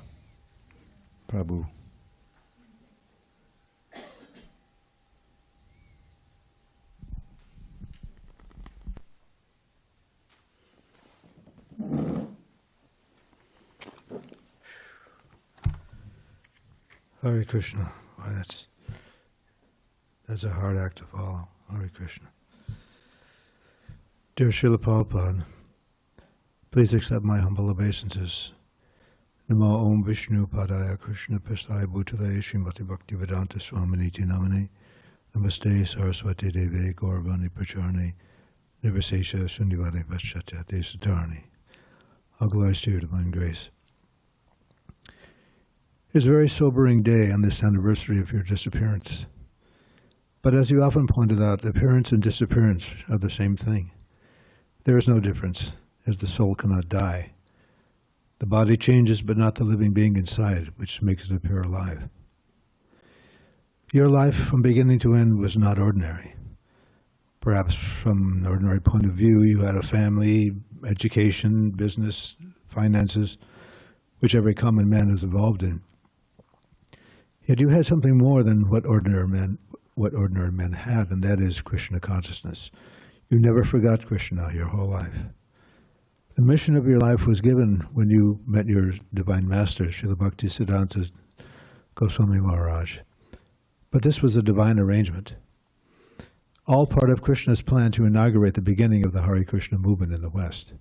Prabhu. Hare Krishna. Boy, that's a hard act to follow. Hare Krishna. Dear Srila Prabhupada, please accept my humble obeisances. Namo Om Vishnu Padaya Krishna Pistaya Bhutale Srimati Bhakti Vedanta Swaminiti Namane Namaste Saraswati Deve Gauravani Pracharne Nirvisesha Sundivade Paschatya Satarni. All glories to your divine grace. It's a very sobering day on this anniversary of your disappearance. But as you often pointed out, appearance and disappearance are the same thing. There is no difference, as the soul cannot die. The body changes, but not the living being inside, which makes it appear alive. Your life from beginning to end was not ordinary. Perhaps from an ordinary point of view, you had a family, education, business, finances, which every common man is involved in. Yet you had something more than what ordinary men had, and that is Krishna consciousness. You never forgot Krishna your whole life. The mission of your life was given when you met your divine master, Srila Bhakti Siddhanta Goswami Maharaj. But this was a divine arrangement. All part of Krishna's plan to inaugurate the beginning of the Hare Krishna movement in the West.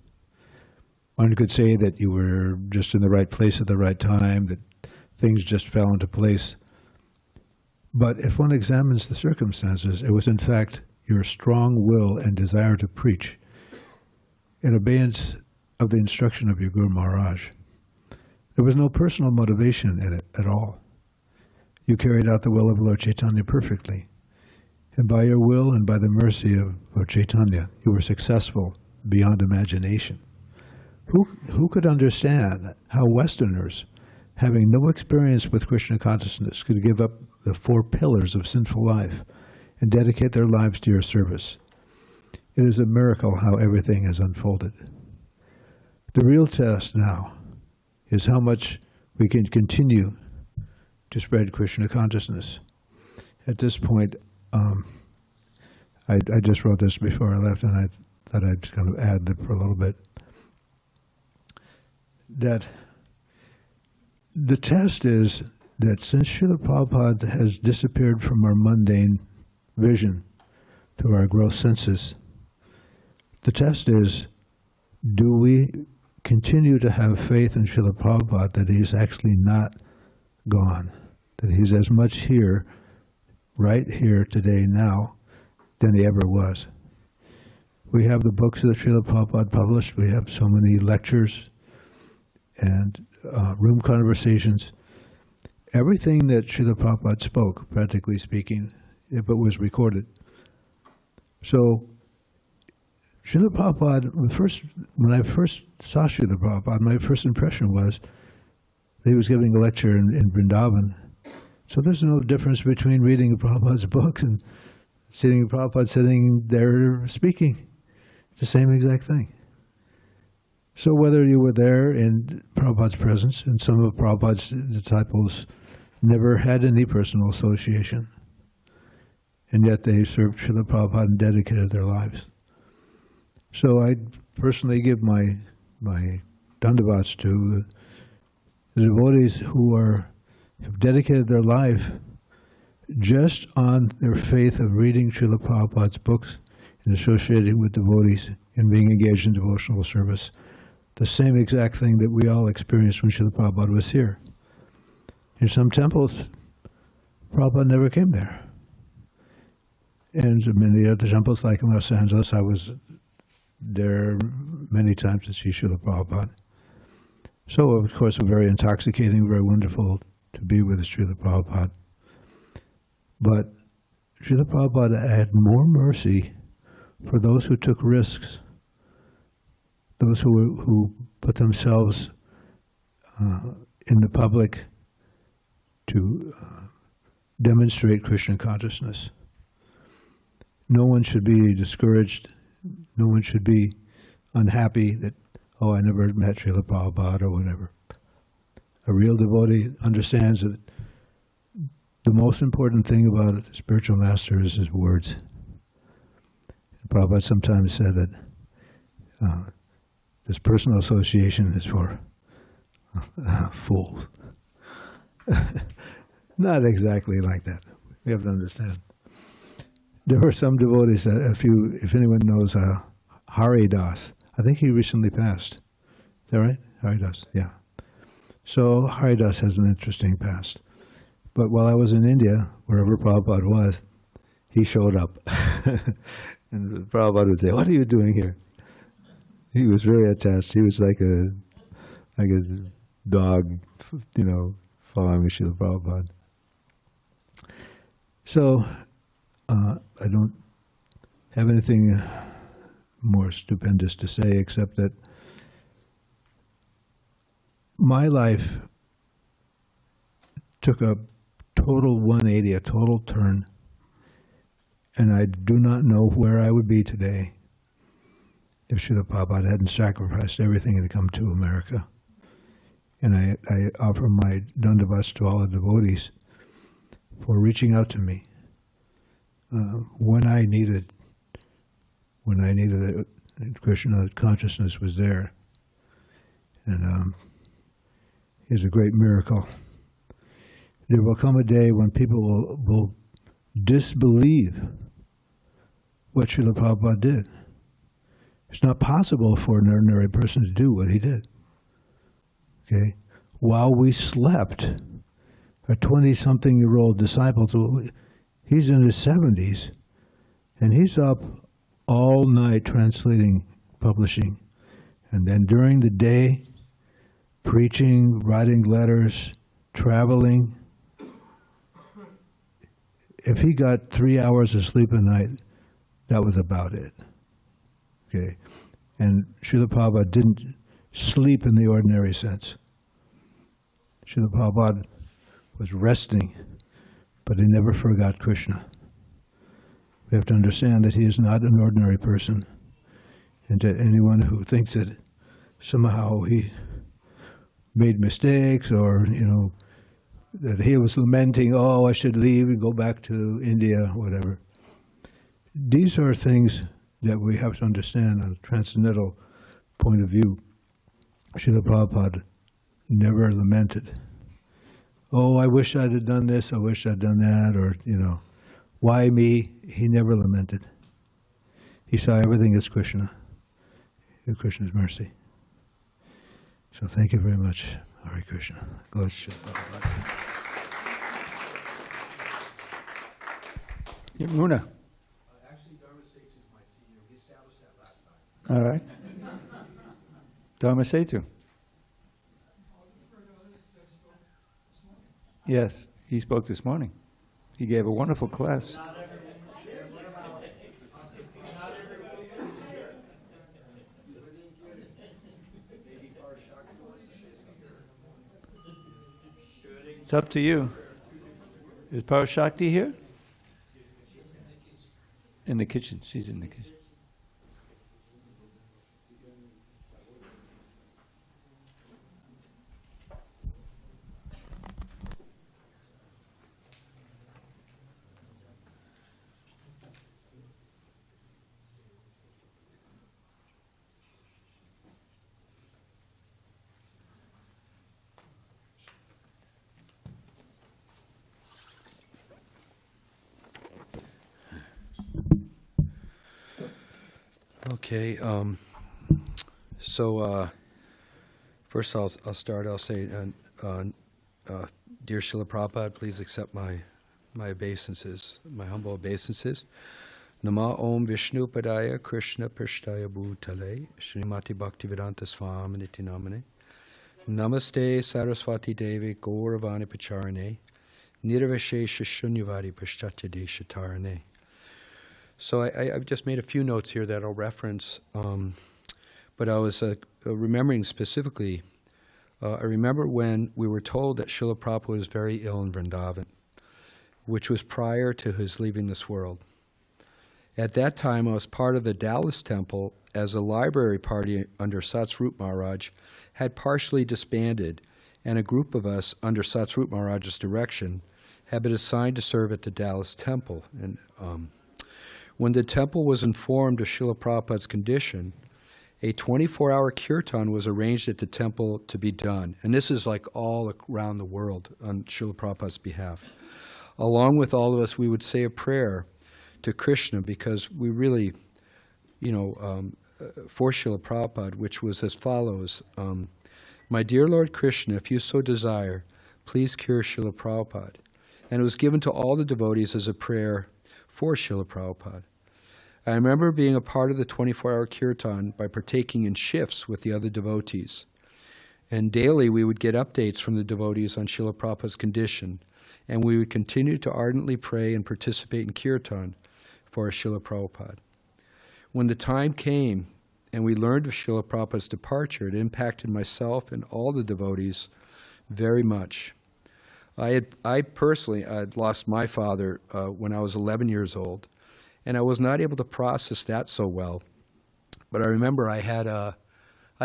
One could say that you were just in the right place at the right time, that things just fell into place. But if one examines the circumstances, it was in fact your strong will and desire to preach in abeyance of the instruction of your Guru Maharaj. There was no personal motivation in it at all. You carried out the will of Lord Chaitanya perfectly. And by your will and by the mercy of Lord Chaitanya, you were successful beyond imagination. Who could understand how Westerners, having no experience with Krishna consciousness, could give up the 4 pillars of sinful life and dedicate their lives to your service? It is a miracle how everything has unfolded. The real test now is how much we can continue to spread Krishna consciousness. At this point, I just wrote this before I left, and I thought I'd kind of add for a little bit. That the test is that since Srila Prabhupada has disappeared from our mundane vision through our gross senses, the test is, do we continue to have faith in Srila Prabhupada that he's actually not gone, that he's as much here, right here today now, than he ever was? We have the books that Srila Prabhupada published. We have so many lectures and room conversations. Everything that Srila Prabhupada spoke, practically speaking, if it was recorded. So, Srila Prabhupada, when I first saw Srila Prabhupada, my first impression was that he was giving a lecture in Vrindavan. So there's no difference between reading Prabhupada's books and Prabhupada sitting there speaking. It's the same exact thing. So whether you were there in Prabhupada's presence, and some of Prabhupada's disciples never had any personal association, and yet they served Srila Prabhupada and dedicated their lives. So I personally give my dandavats to the devotees who have dedicated their life just on their faith of reading Srila Prabhupada's books and associating with devotees and being engaged in devotional service. The same exact thing that we all experienced when Srila Prabhupada was here. In some temples, Prabhupada never came there. And in many other temples, like in Los Angeles, I was there many times to see Srila Prabhupada. So, of course, very intoxicating, very wonderful to be with Srila Prabhupada. But Srila Prabhupada had more mercy for those who took risks, those who put themselves in the public to demonstrate Krishna consciousness. No one should be discouraged. No one should be unhappy that, oh, I never met Srila Prabhupada or whatever. A real devotee understands that the most important thing about a spiritual master is his words. Prabhupada sometimes said that this personal association is for fools. Not exactly like that. We have to understand. There were some devotees, if anyone knows Hari Das, I think he recently passed. Is that right? Hari Das, yeah. So Hari Das has an interesting past. But while I was in India, wherever Prabhupada was, he showed up. And Prabhupada would say, "What are you doing here?" He was very attached. He was like a dog, following Srila Prabhupada. So I don't have anything more stupendous to say except that my life took a total 180, a total turn, and I do not know where I would be today if Srila Prabhupada hadn't sacrificed everything to come to America. And I offer my dandavats to all the devotees for reaching out to me when I needed it. Krishna consciousness was there, and it's a great miracle. There will come a day when people will disbelieve what Srila Prabhupada did. It's not possible for an ordinary person to do what he did. Okay? While we slept, a 20-something-year-old disciple, he's in his 70s, and he's up all night translating, publishing, and then during the day, preaching, writing letters, traveling. If he got 3 hours of sleep a night, that was about it. Okay? And Srila Prabhupada didn't sleep in the ordinary sense. Srila Prabhupada was resting, but he never forgot Krishna. We have to understand that he is not an ordinary person. And to anyone who thinks that somehow he made mistakes or, that he was lamenting, oh, I should leave and go back to India, whatever. These are things that we have to understand on a transcendental point of view. Srila Prabhupada never lamented. Oh, I wish I'd have done this, I wish I'd done that, or, why me? He never lamented. He saw everything as Krishna, Krishna's mercy. So thank you very much. Hare Krishna. Glory to Srila Prabhupada. Muna. Actually, Dharma Setu is my senior. We established that last time. All right. Dharma Setu. Yes, he spoke this morning. He gave a wonderful class. It's up to you. Is Parashakti here? In the kitchen. She's in the kitchen. Okay. First I'll start. I'll say, dear Srila Prabhupada, please accept my obeisances, my humble obeisances. Nama Om Vishnu Padaya Krishna Prishtaya Bhutale Srimati Bhaktivedanta Swami Niti Namane Namaste Saraswati Devi Gauravani Pacharane Nirvashesha Shunyavadi Pashtatya Deshatarane. So I've just made a few notes here that I'll reference, but I was remembering specifically, I remember when we were told that Srila Prabhupada was very ill in Vrindavan, which was prior to his leaving this world. At that time, I was part of the Dallas Temple as a library party under Satsrup Maharaj had partially disbanded, and a group of us under Satsrup Maharaj's direction had been assigned to serve at the Dallas Temple. And when the temple was informed of Srila Prabhupada's condition, a 24-hour kirtan was arranged at the temple to be done. And this is like all around the world on Srila Prabhupada's behalf. Along with all of us, we would say a prayer to Krishna, because we really, for Srila Prabhupada, which was as follows. My dear Lord Krishna, if you so desire, please cure Srila Prabhupada. And it was given to all the devotees as a prayer for Srila Prabhupada. I remember being a part of the 24-hour kirtan by partaking in shifts with the other devotees. And daily we would get updates from the devotees on Srila Prabhupada's condition, and we would continue to ardently pray and participate in kirtan for Srila Prabhupada. When the time came and we learned of Srila Prabhupada's departure, it impacted myself and all the devotees very much. I personally had lost my father when I was 11 years old, and I was not able to process that so well. But I remember I had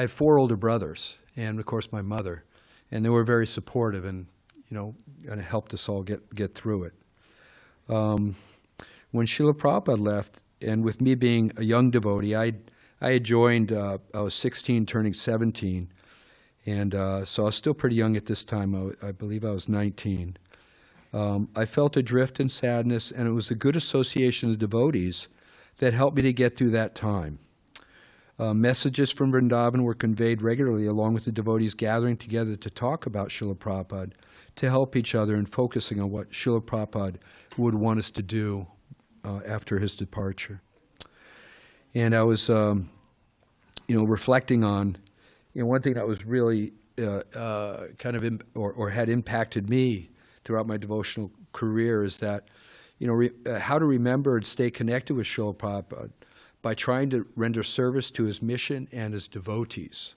4 older brothers, and of course my mother, and they were very supportive and kind of helped us all get through it. When Srila Prabhupada left, and with me being a young devotee, I had joined, I was 16 turning 17, and so I was still pretty young at this time. I believe I was 19. I felt adrift in sadness, and it was the good association of the devotees that helped me to get through that time. Messages from Vrindavan were conveyed regularly, along with the devotees gathering together to talk about Srila Prabhupada, to help each other in focusing on what Srila Prabhupada would want us to do after his departure. And I was, reflecting on, one thing that was really or had impacted me throughout my devotional career is that, how to remember and stay connected with Srila Prabhupada by trying to render service to his mission and his devotees.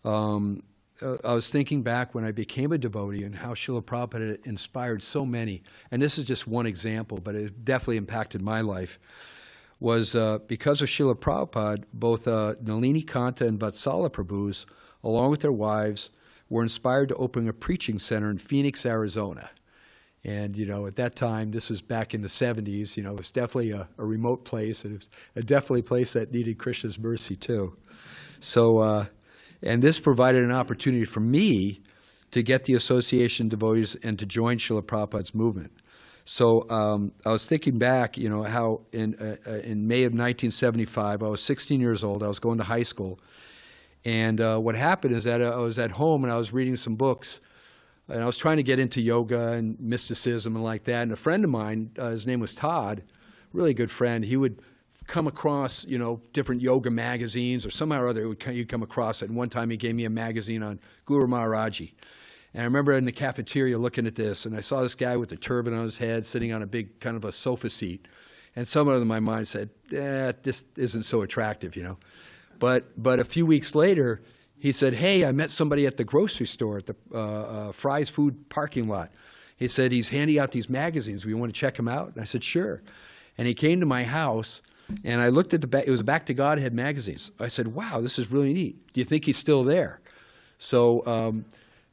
I was thinking back when I became a devotee and how Srila Prabhupada had inspired so many, and this is just one example, but it definitely impacted my life, was because of Srila Prabhupada, both Nalini Kanta and Vatsala Prabhus, along with their wives, were inspired to open a preaching center in Phoenix, Arizona. And, at that time, this is back in the 70s, it was definitely a remote place, and it was definitely a place that needed Krishna's mercy, too. So, and this provided an opportunity for me to get the association devotees and to join Srila Prabhupada's movement. So I was thinking back, how in May of 1975, I was 16 years old, I was going to high school, and what happened is that I was at home and I was reading some books, and I was trying to get into yoga and mysticism and like that, and a friend of mine, his name was Todd, really good friend, he would come across, different yoga magazines, or somehow or other he'd come across it. And one time he gave me a magazine on Guru Maharaji. And I remember in the cafeteria looking at this, and I saw this guy with a turban on his head sitting on a big kind of a sofa seat. And somewhere in my mind said, this isn't so attractive, But a few weeks later, he said, hey, I met somebody at the grocery store at the Fry's Food parking lot. He said, he's handing out these magazines. We want to check them out? And I said, sure. And he came to my house, and I looked at it was Back to Godhead magazines. I said, wow, this is really neat. Do you think he's still there? So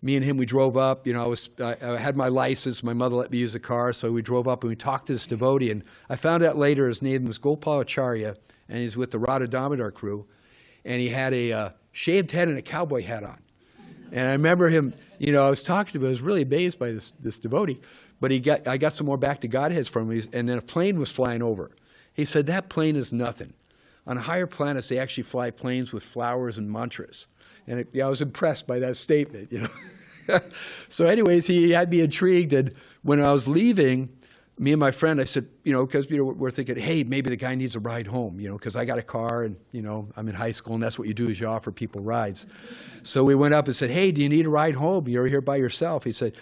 me and him, we drove up. I had my license. My mother let me use the car, so we drove up and we talked to this devotee. And I found out later his name was Gopal Acharya, and he's with the Radha Damodar crew. And he had a shaved head and a cowboy hat on. And I remember him, I was talking to him. I was really amazed by this devotee. But I got some more Back to Godheads from him, and then a plane was flying over. He said, that plane is nothing. on higher planets, they actually fly planes with flowers and mantras. And I was impressed by that statement, you know. So anyways, he had me intrigued. And when I was leaving, me and my friend, I said, you know, because we're thinking, hey, maybe the guy needs a ride home, you know, because I got a car and, you know, I'm in high school, and that's what you do is you offer people rides. So we went up and said, hey, do you need a ride home? You're here by yourself. He said,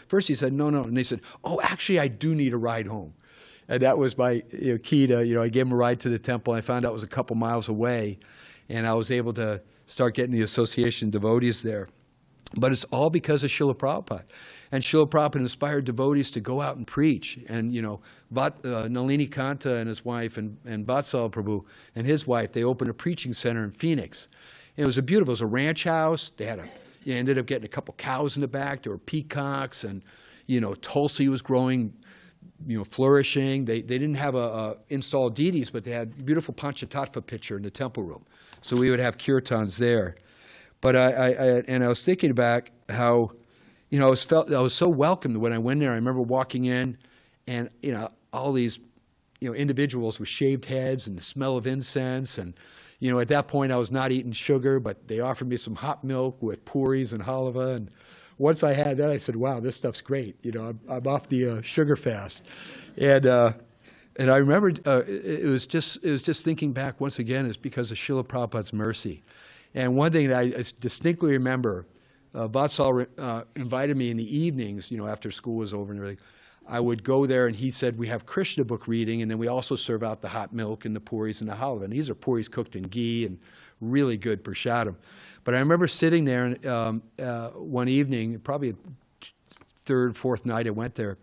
no. And they said, oh, actually, I do need a ride home. And that was my key to, I gave him a ride to the temple. I found out it was a couple miles away, and I was able to start getting the association devotees there. But it's all because of Srila Prabhupada. And Srila Prabhupada inspired devotees to go out and preach. And, Nalini Kanta and his wife and Vatsal Prabhu and his wife, they opened a preaching center in Phoenix. And it was it was a ranch house. They had you ended up getting a couple cows in the back. There were peacocks, and, Tulsi was growing, flourishing. They didn't have installed deities, but they had a beautiful Panchatattva picture in the temple room. So we would have kirtans there. But I was thinking back how, I was so welcomed when I went there. I remember walking in, and all these, individuals with shaved heads and the smell of incense, and at that point I was not eating sugar, but they offered me some hot milk with puris and halva, and once I had that, I said, wow, this stuff's great. I'm off the sugar fast, and I remember it was just thinking back once again, it's because of Srila Prabhupada's mercy. And one thing that I distinctly remember, Vatsal invited me in the evenings, after school was over and everything. I would go there, and he said, we have Krishna book reading, and then we also serve out the hot milk and the puris and the halva. And these are puris cooked in ghee and really good prasadam. But I remember sitting there and, one evening, probably third, fourth night I went there,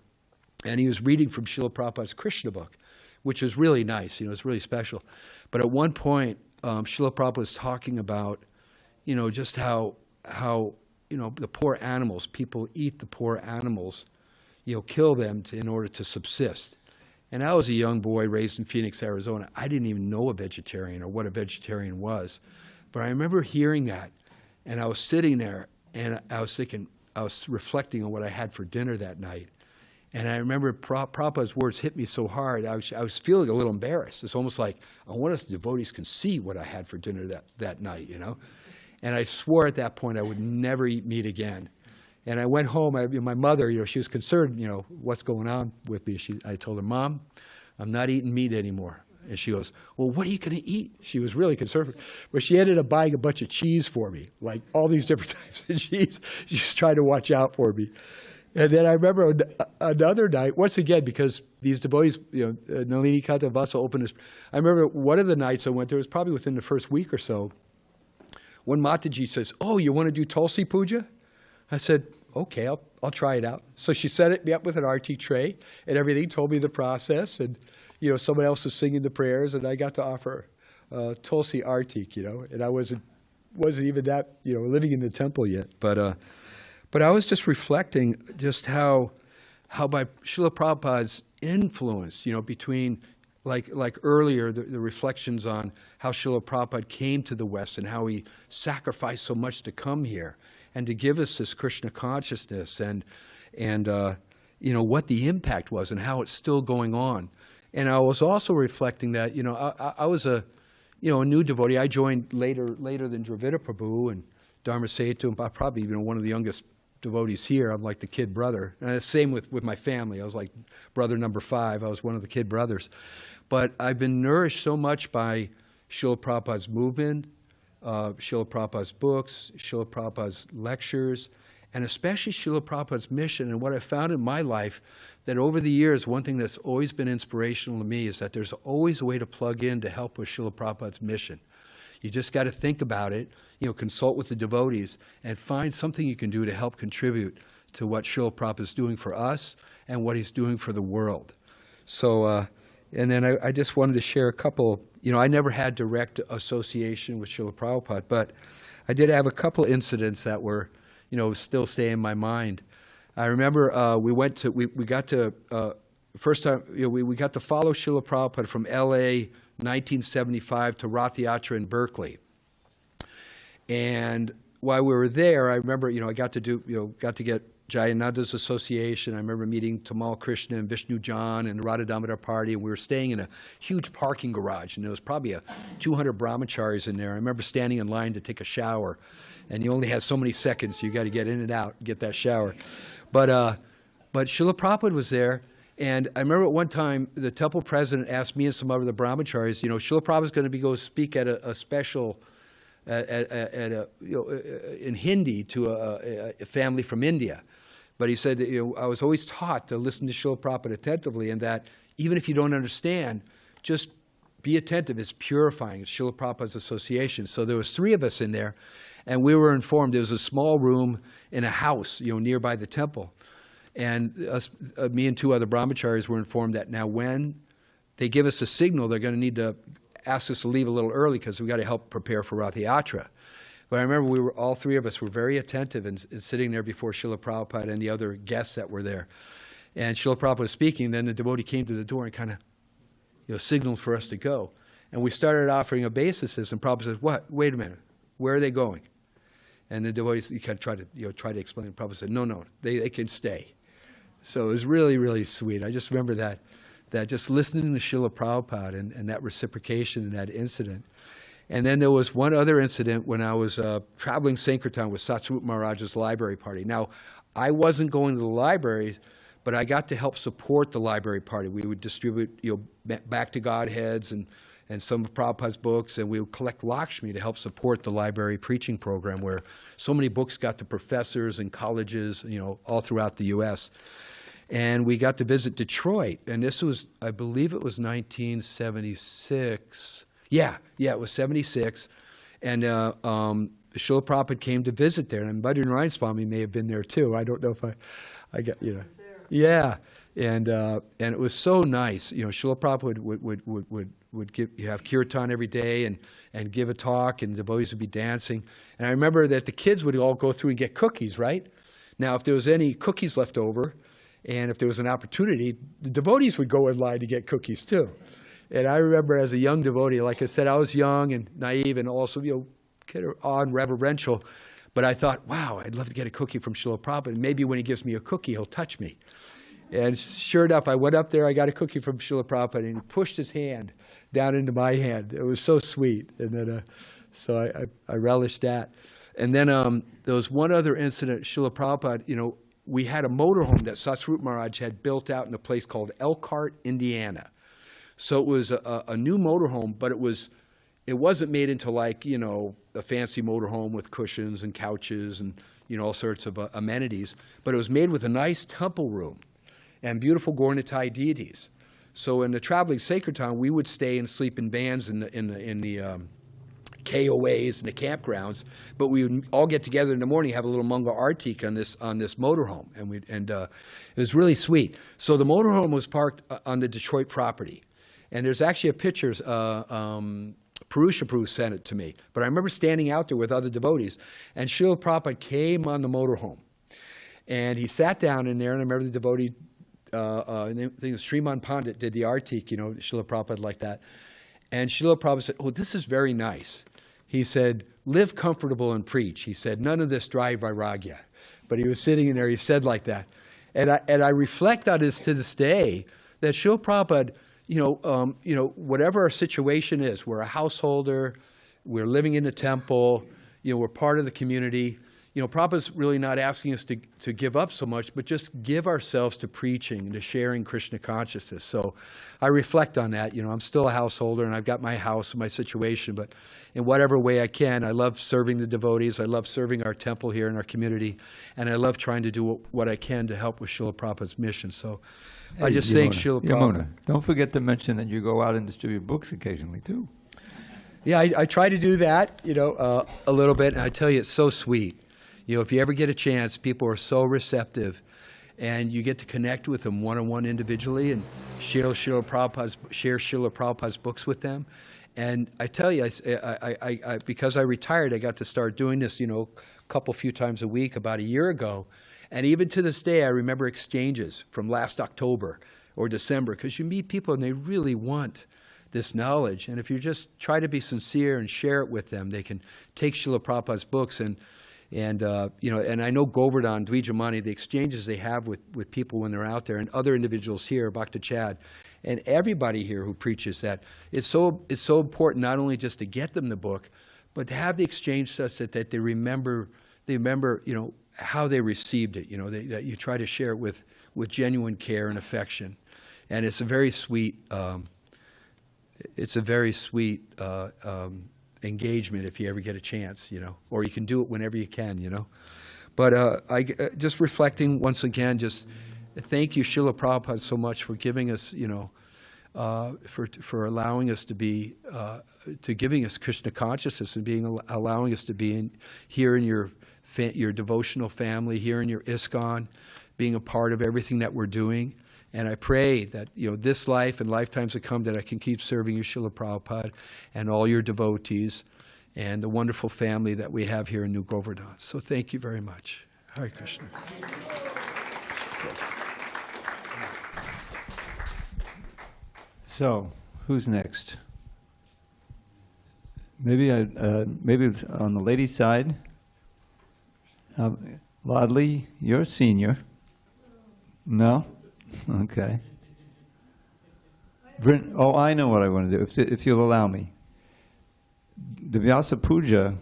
and he was reading from Srila Prabhupada's Krishna book, which was really nice, it's really special. But at one point, Srila Prabhupada was talking about, just how the poor animals, people eat the poor animals, kill them in order to subsist. And I was a young boy raised in Phoenix, Arizona. I didn't even know a vegetarian or what a vegetarian was. But I remember hearing that, and I was sitting there, and I was thinking, I was reflecting on what I had for dinner that night. And I remember Prabhupada's words hit me so hard, I was feeling a little embarrassed. It's almost like, I wonder if the devotees can see what I had for dinner that night, And I swore at that point I would never eat meat again. And I went home, my mother, she was concerned, what's going on with me. I told her, Mom, I'm not eating meat anymore. And she goes, well, what are you going to eat? She was really concerned. But she ended up buying a bunch of cheese for me, like all these different types of cheese. She was trying to watch out for me. And then I remember another night, once again, because these devotees, Nalini Kanta and Vasa opened this. I remember one of the nights I went there, it was probably within the first week or so, when Mataji says, oh, you want to do Tulsi Puja? I said, okay, I'll try it out. So she set me up with an arti tray and everything, told me the process, and someone else was singing the prayers, and I got to offer Tulsi artik, and I wasn't even that, living in the temple yet, but I was just reflecting just how by Srila Prabhupada's influence, between like earlier, the reflections on how Srila Prabhupada came to the West and how he sacrificed so much to come here and to give us this Krishna consciousness and what the impact was and how it's still going on. And I was also reflecting that, I was a new devotee. I joined later than Dravida Prabhu and Dharma Setu. I'm probably one of the youngest devotees here. I'm like the kid brother. And the same with my family. I was like brother number 5. I was one of the kid brothers. But I've been nourished so much by Srila Prabhupada's movement, Srila Prabhupada's books, Srila Prabhupada's lectures, and especially Srila Prabhupada's mission. And what I found in my life, that over the years, one thing that's always been inspirational to me is that there's always a way to plug in to help with Srila Prabhupada's mission. You just got to think about it, consult with the devotees, and find something you can do to help contribute to what Srila Prabhupada is doing for us and what he's doing for the world. So, and then I just wanted to share a couple. I never had direct association with Srila Prabhupada, but I did have a couple incidents that were, still stay in my mind. I remember we got to first time we got to follow Srila Prabhupada from L.A. 1975 to Rath Yatra in Berkeley. And while we were there, I remember I got to get Jayananda's association. I remember meeting Tamal Krishna and Vishnu John and the Radha Damodar party, and we were staying in a huge parking garage, and there was probably 200 brahmacharis in there. I remember standing in line to take a shower, and you only had so many seconds, so you got to get in and out and get that shower. But Srila Prabhupada was there, and I remember at one time the temple president asked me and some other brahmacharis, Srila Prabhupada's going to go speak at a special in Hindi to a family from India. But he said, I was always taught to listen to Srila Prabhupada attentively, and that even if you don't understand, just be attentive. It's purifying. It's Srila Prabhupada's association. So there was 3 of us in there, and we were informed. There was a small room in a house, nearby the temple. And me and 2 other brahmacharis were informed that now when they give us a signal, they're going to need to ask us to leave a little early because we got to help prepare for Rath Yatra. But I remember all 3 of us were very attentive and sitting there before Srila Prabhupada and the other guests that were there. And Srila Prabhupada was speaking, then the devotee came to the door and kind of signaled for us to go. And we started offering obeisances, and Prabhupada said, "What? Wait a minute. Where are they going?" And the devotees kind of tried to explain. Prabhupada said, "No, they can stay." So it was really, really sweet. I just remember that just listening to Srila Prabhupada and that reciprocation and that incident. And then there was one other incident when I was traveling Sankirtan with Satsvarupa Maharaj's library party. Now, I wasn't going to the library, but I got to help support the library party. We would distribute Back to Godheads and some of Prabhupada's books, and we would collect Lakshmi to help support the library preaching program where so many books got to professors and colleges, all throughout the U.S. And we got to visit Detroit, and this was, I believe it was 1976. Yeah, it was 76. And Srila Prabhupada came to visit there, and Bhadranaran Swami may have been there too. I don't know if I got, Yeah, and it was so nice. Srila Prabhupada would have kirtan every day and give a talk, and devotees would be dancing. And I remember that the kids would all go through and get cookies, right? Now, if there was any cookies left over, and if there was an opportunity, the devotees would go in line to get cookies too. And I remember as a young devotee, like I said, I was young and naive and also, kind of awe and reverential. But I thought, wow, I'd love to get a cookie from Srila Prabhupada. And maybe when he gives me a cookie, he'll touch me. And sure enough, I went up there, I got a cookie from Srila Prabhupada, and he pushed his hand down into my hand. It was so sweet. And then, so I relished that. And then there was one other incident, Srila Prabhupada, we had a motorhome that Satsvarupa Maharaj had built out in a place called Elkhart, Indiana. So it was a new motorhome, but it wasn't made into like, a fancy motorhome with cushions and couches and, all sorts of amenities. But it was made with a nice temple room and beautiful Gauranga deities. So in the traveling Sankirtan, we would stay and sleep in vans in the KOAs and the campgrounds, but we would all get together in the morning, have a little Manga Artik on this motorhome, and it was really sweet. So the motorhome was parked on the Detroit property, and there's actually a picture. Purusha Prabhu sent it to me, but I remember standing out there with other devotees, and Srila Prabhupada came on the motorhome, and he sat down in there, and I remember the devotee, I think it was Sriman Pandit did the Artik, Srila Prabhupada like that. And Srila Prabhupada said, "Oh, this is very nice." He said, "Live comfortable and preach." He said, "None of this dry vairagya." But he was sitting in there, he said like that. And I reflect on this to this day, that Srila Prabhupada, whatever our situation is, we're a householder, we're living in the temple, we're part of the community. Prabhupada's really not asking us to give up so much, but just give ourselves to preaching and to sharing Krishna consciousness. So I reflect on that. I'm still a householder, and I've got my house and my situation, but in whatever way I can, I love serving the devotees. I love serving our temple here in our community, and I love trying to do what I can to help with Srila Prabhupada's mission. So I just thank Srila Prabhupada. Don't forget to mention that you go out and distribute books occasionally, too. Yeah, I try to do that, a little bit, and I tell you, it's so sweet. If you ever get a chance, people are so receptive, and you get to connect with them one-on-one individually and share Srila Prabhupada's books with them. And I tell you, I because I retired, I got to start doing this, few times a week about a year ago. And even to this day, I remember exchanges from last October or December, because you meet people and they really want this knowledge. And if you just try to be sincere and share it with them, they can take Srila Prabhupada's books. And And, and I know Govardhan, Dvijamani, the exchanges they have with people when they're out there, and other individuals here, Bhakti Chad, and everybody here who preaches that, it's so important not only just to get them the book, but to have the exchange such that they remember, how they received it, that you try to share it with genuine care and affection. And it's a very sweet, engagement if you ever get a chance, or you can do it whenever you can, But just reflecting once again, just thank you, Srila Prabhupada, so much for giving us, for allowing us to be, to giving us Krishna consciousness and allowing us to be here in your devotional family, here in your ISKCON, being a part of everything that we're doing. And I pray that, this life and lifetimes to come, that I can keep serving you, Srila Prabhupada, and all your devotees, and the wonderful family that we have here in New Govardhan. So thank you very much. Hare Krishna. So, who's next? Maybe on the ladies' side. Ladli, you're a senior. No? Okay. I know what I want to do, if you'll allow me. The Vyasa Puja,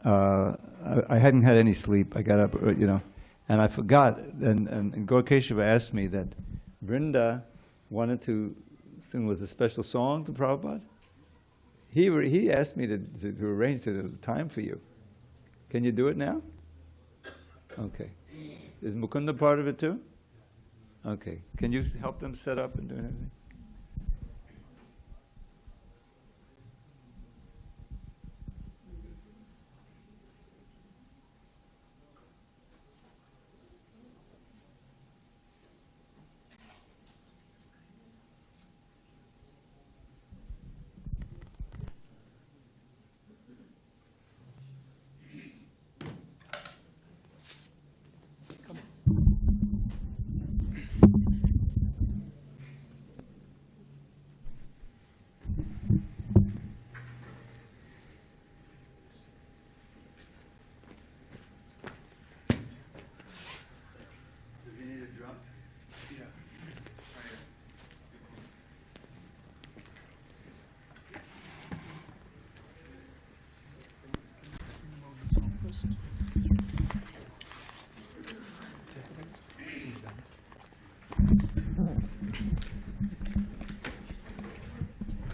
I hadn't had any sleep. I got up, and I forgot. And Gaurkeshava asked me that Vrinda wanted to sing with a special song to Prabhupada. He asked me to arrange the time for you. Can you do it now? Okay. Is Mukunda part of it too? Okay. Can you help them set up and do anything?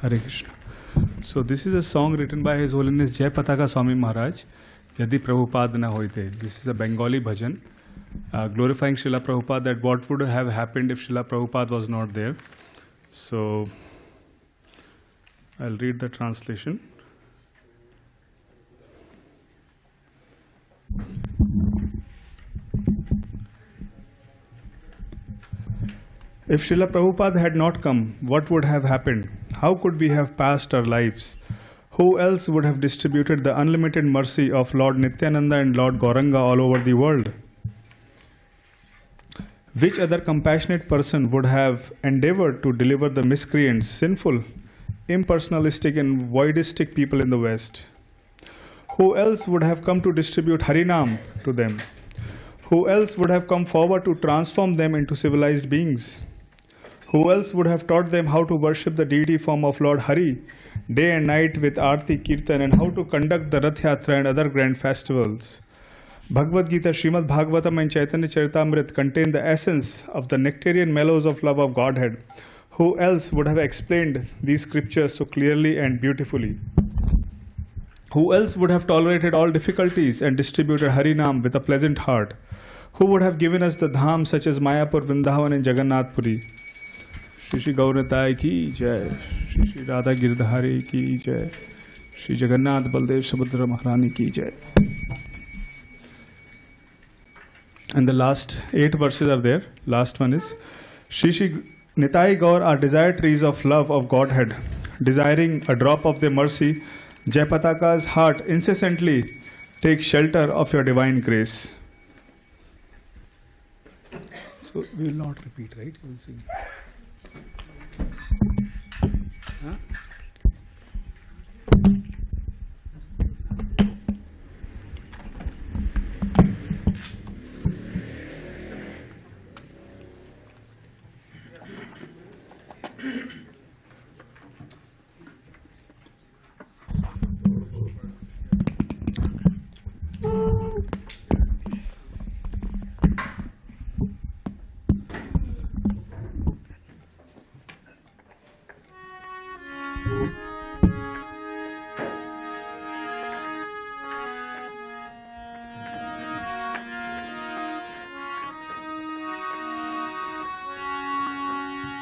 Hare Krishna. So this is a song written by His Holiness Jai Pataka Swami Maharaj, Yadi Prabhupada na hoite. This is a Bengali bhajan glorifying Srila Prabhupada, that what would have happened if Srila Prabhupada was not there. So I'll read the translation. If Srila Prabhupada had not come, what would have happened? How could we have passed our lives? Who else would have distributed the unlimited mercy of Lord Nityananda and Lord Gauranga all over the world? Which other compassionate person would have endeavored to deliver the miscreants, sinful, impersonalistic and voidistic people in the West? Who else would have come to distribute Harinam to them? Who else would have come forward to transform them into civilized beings? Who else would have taught them how to worship the deity form of Lord Hari day and night with Aarti, Kirtan, and how to conduct the Rath Yatra and other grand festivals? Bhagavad Gita, Srimad Bhagavatam and Chaitanya Charitamrita contain the essence of the nectarian mellows of love of Godhead. Who else would have explained these scriptures so clearly and beautifully? Who else would have tolerated all difficulties and distributed Harinam with a pleasant heart? Who would have given us the dham such as Mayapur, Vrindavan and Jagannath Puri? Shri Shri Gauratai ki jai, Shri Shri Radha Girdhari ki jai, Shri Jagannath Baldev Subhadra Maharani ki jai. And the last 8 verses are there. Last one is Shri Shri Nitai Gaur are desire trees of love of Godhead, desiring a drop of their mercy. Jai Pataka's heart incessantly takes shelter of your divine grace. So we will not repeat, right? We will sing. Huh?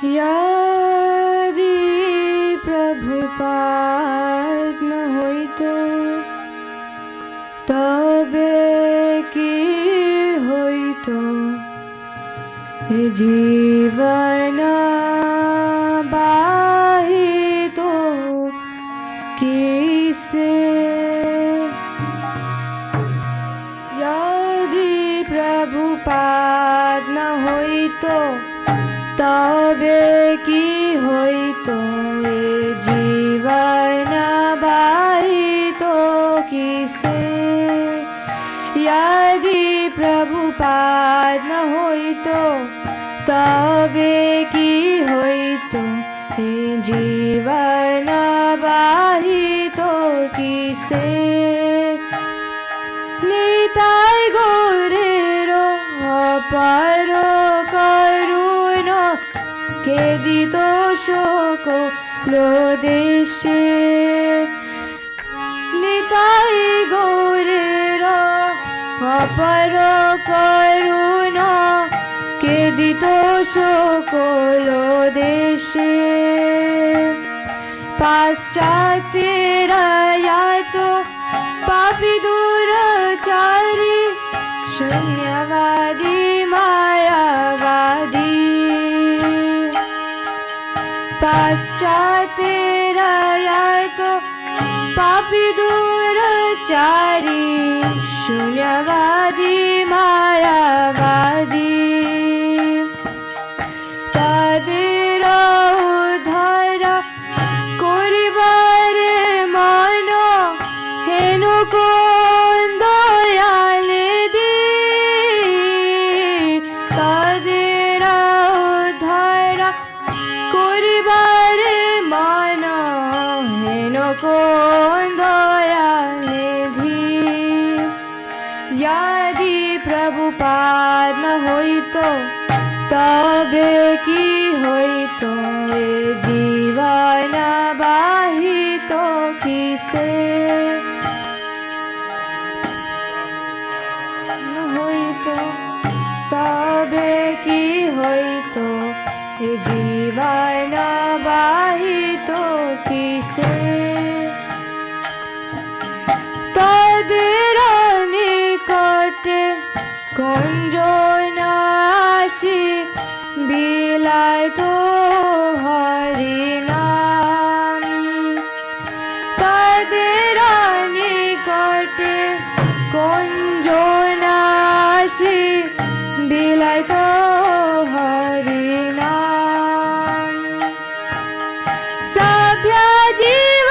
यदि प्रभुपाद न होइतो तबे की होइतो ए जीवन बाहितो किसे यदि प्रभुपाद न होइतो तबे की होइतो ए जीवन बाहितो किसे यदि प्रभुपाद न होइतो तबे की होइतो हे जीवन बाहितो किसे निताय गौरेरो अपारो करुणा केदितो शोको लो देशे निताय गौरेरो अपारो करुणा केदितो शोको लो देशे पाश्चात्येरायातो पापी दुराचारी शून्यवादी मायावादी पाश्चात्येरायातो पापी दुराचारी शून्यवादी मायावादी तादेर उद्धार करिबारे मन हेनु कोन दयाले दी तादेर उद्धार करिबारे मन हेनु कोन दयाले दी यदि प्रभुपाद न होइतो तबे की होइतो ए जीवन बाहितो किसे न होइतो तबे की होइतो ए जीवन बाहितो किसे तादेर निकटे कुंजनाशी बिलाय तो हरिनाम तादेर निकटे कुंजनाशी बिलाय तो हरिनाम सभ्य जीव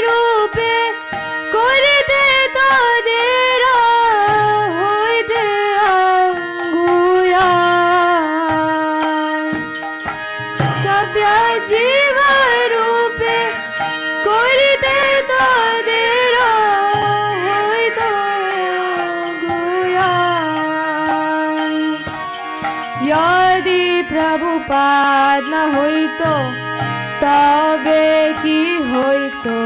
रूपे करिते तादेर হইতে অঙ্গুয়ান সভ্য জীব রূপে করিতে তাদের হইতে অঙ্গুয়ান यदि प्रभुपाद न होइतो तबे की होइतो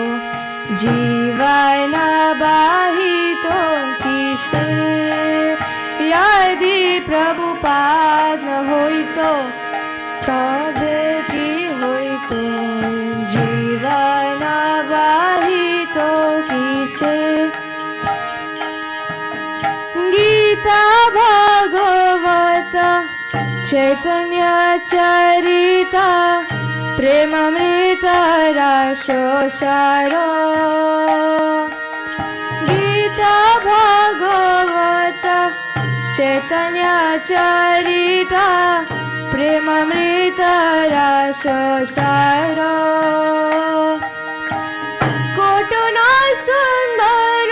जीवन बाहितो किसे यदि प्रभुपाद न होइतो तबे की होइतो जीवन बाहितो किसे गीता भागवत चैतन्य चरिता प्रेमामृत राशो सारो गीता भागवत चैतन्य चरिता प्रेमामृत राशो सारो कोटना सुंदर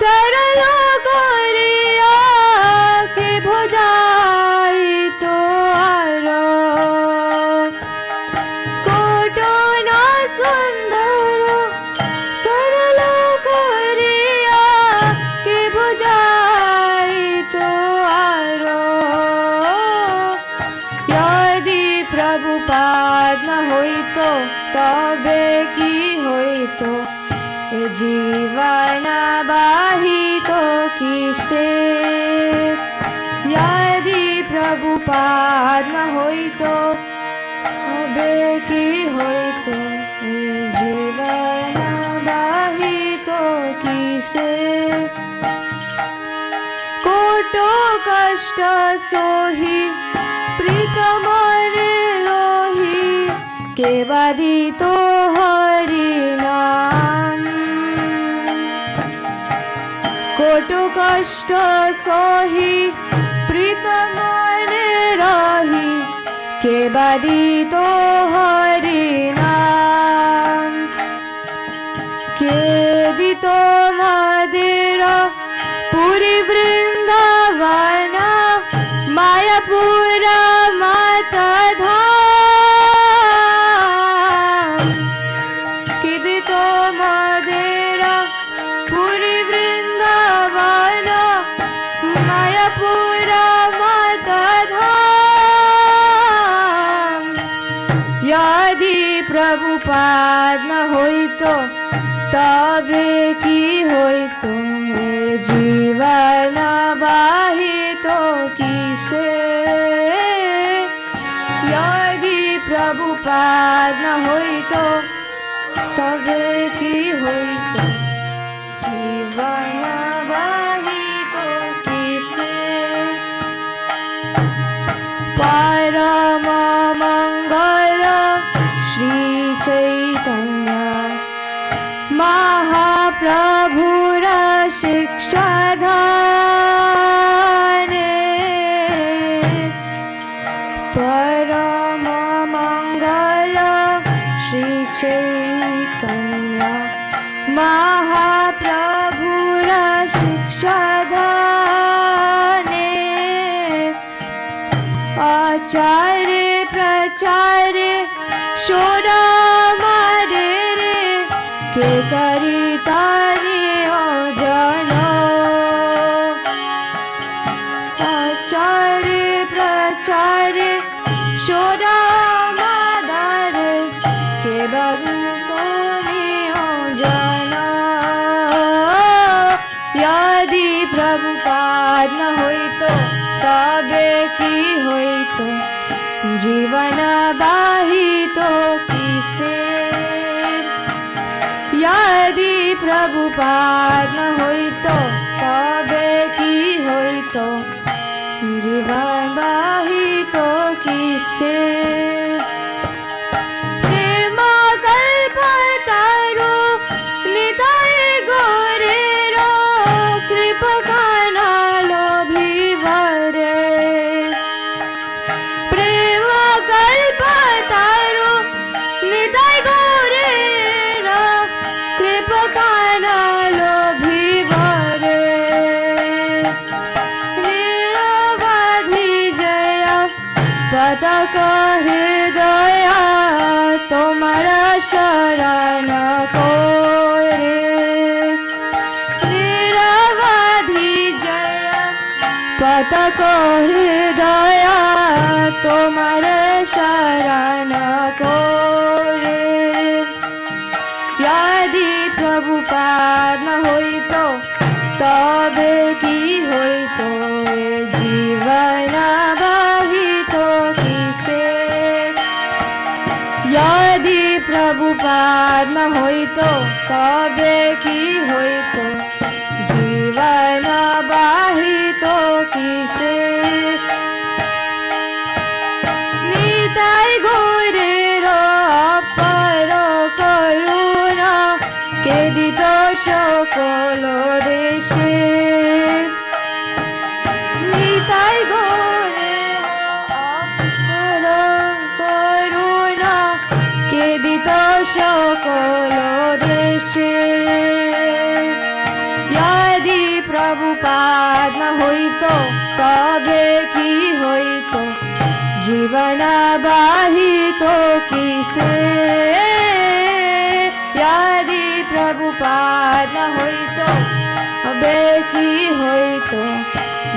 सरल करिया के भोजाई तो आरो कोटना सुंदर सरल करिया के भोजाई तो आरो यदि प्रभुपाद न होइतो तबे की होइतो ए जीवन बाहितो किसे यदि प्रभुपाद न होइतो कष्ट सोही प्रीतमने रोही के बादी तो हरि नाम कोटु कष्ट सोही प्रीतमने रोही के बादी तो हरि नाम के दितो मदिरा पुरी वृंदावन मायापुरा माता धाम किदितो मदिरा पुरी वृंदावन मायापुरा माता धाम यदि प्रभुपाद न होई तो तबे की होई तुम्हें जीवन बाहित किसे यदि प्रभुपाद न होई तो तबे की होई तो जीवन बाहित किसे परम मंगल श्री चैतन्य महाप्रभुर शिक्षाधाने परम मंगल श्री चैतन्य महाप्रभुर शिक्षाधाने आचार्य प्रचार्य शोरा के करितानि जनो आचार्य प्रचार्य शोरा मादारे के बंतोनि जनो यदि प्रभुपाद न होई तो तबे की होई तो जीवन बाहित किसे यदि प्रभुपाद न होई तो तबे की होई तो जीवन बाहित किसे प्रेम कल्पतरु निताय गौरेर कृपकाना लोभिवरे प्रेम कल्पतरु निताय गौरेर कृपकाना लोभिवरे निरवधि जय पतक हृदय तुम्हारा शरण कोरे निरवधि जय पतक हृदय तुम्हारा शरण कोरे यदि प्रभुपाद न होई तो तबे की होई तो जीवन बाहित किसे यदि प्रभुपाद न होई तो तबे की होई तो जीवन बाहित किसे निताय गौरेर अपर करुणा के दित সকল দেশে নিতাই গৌরে অপর করুণা কে দিত সকল দেশে यदि प्रभुपाद न होइत तबे की होइत जीवन बाहित किसे यदि प्रभुपाद न होइत तबे की होइत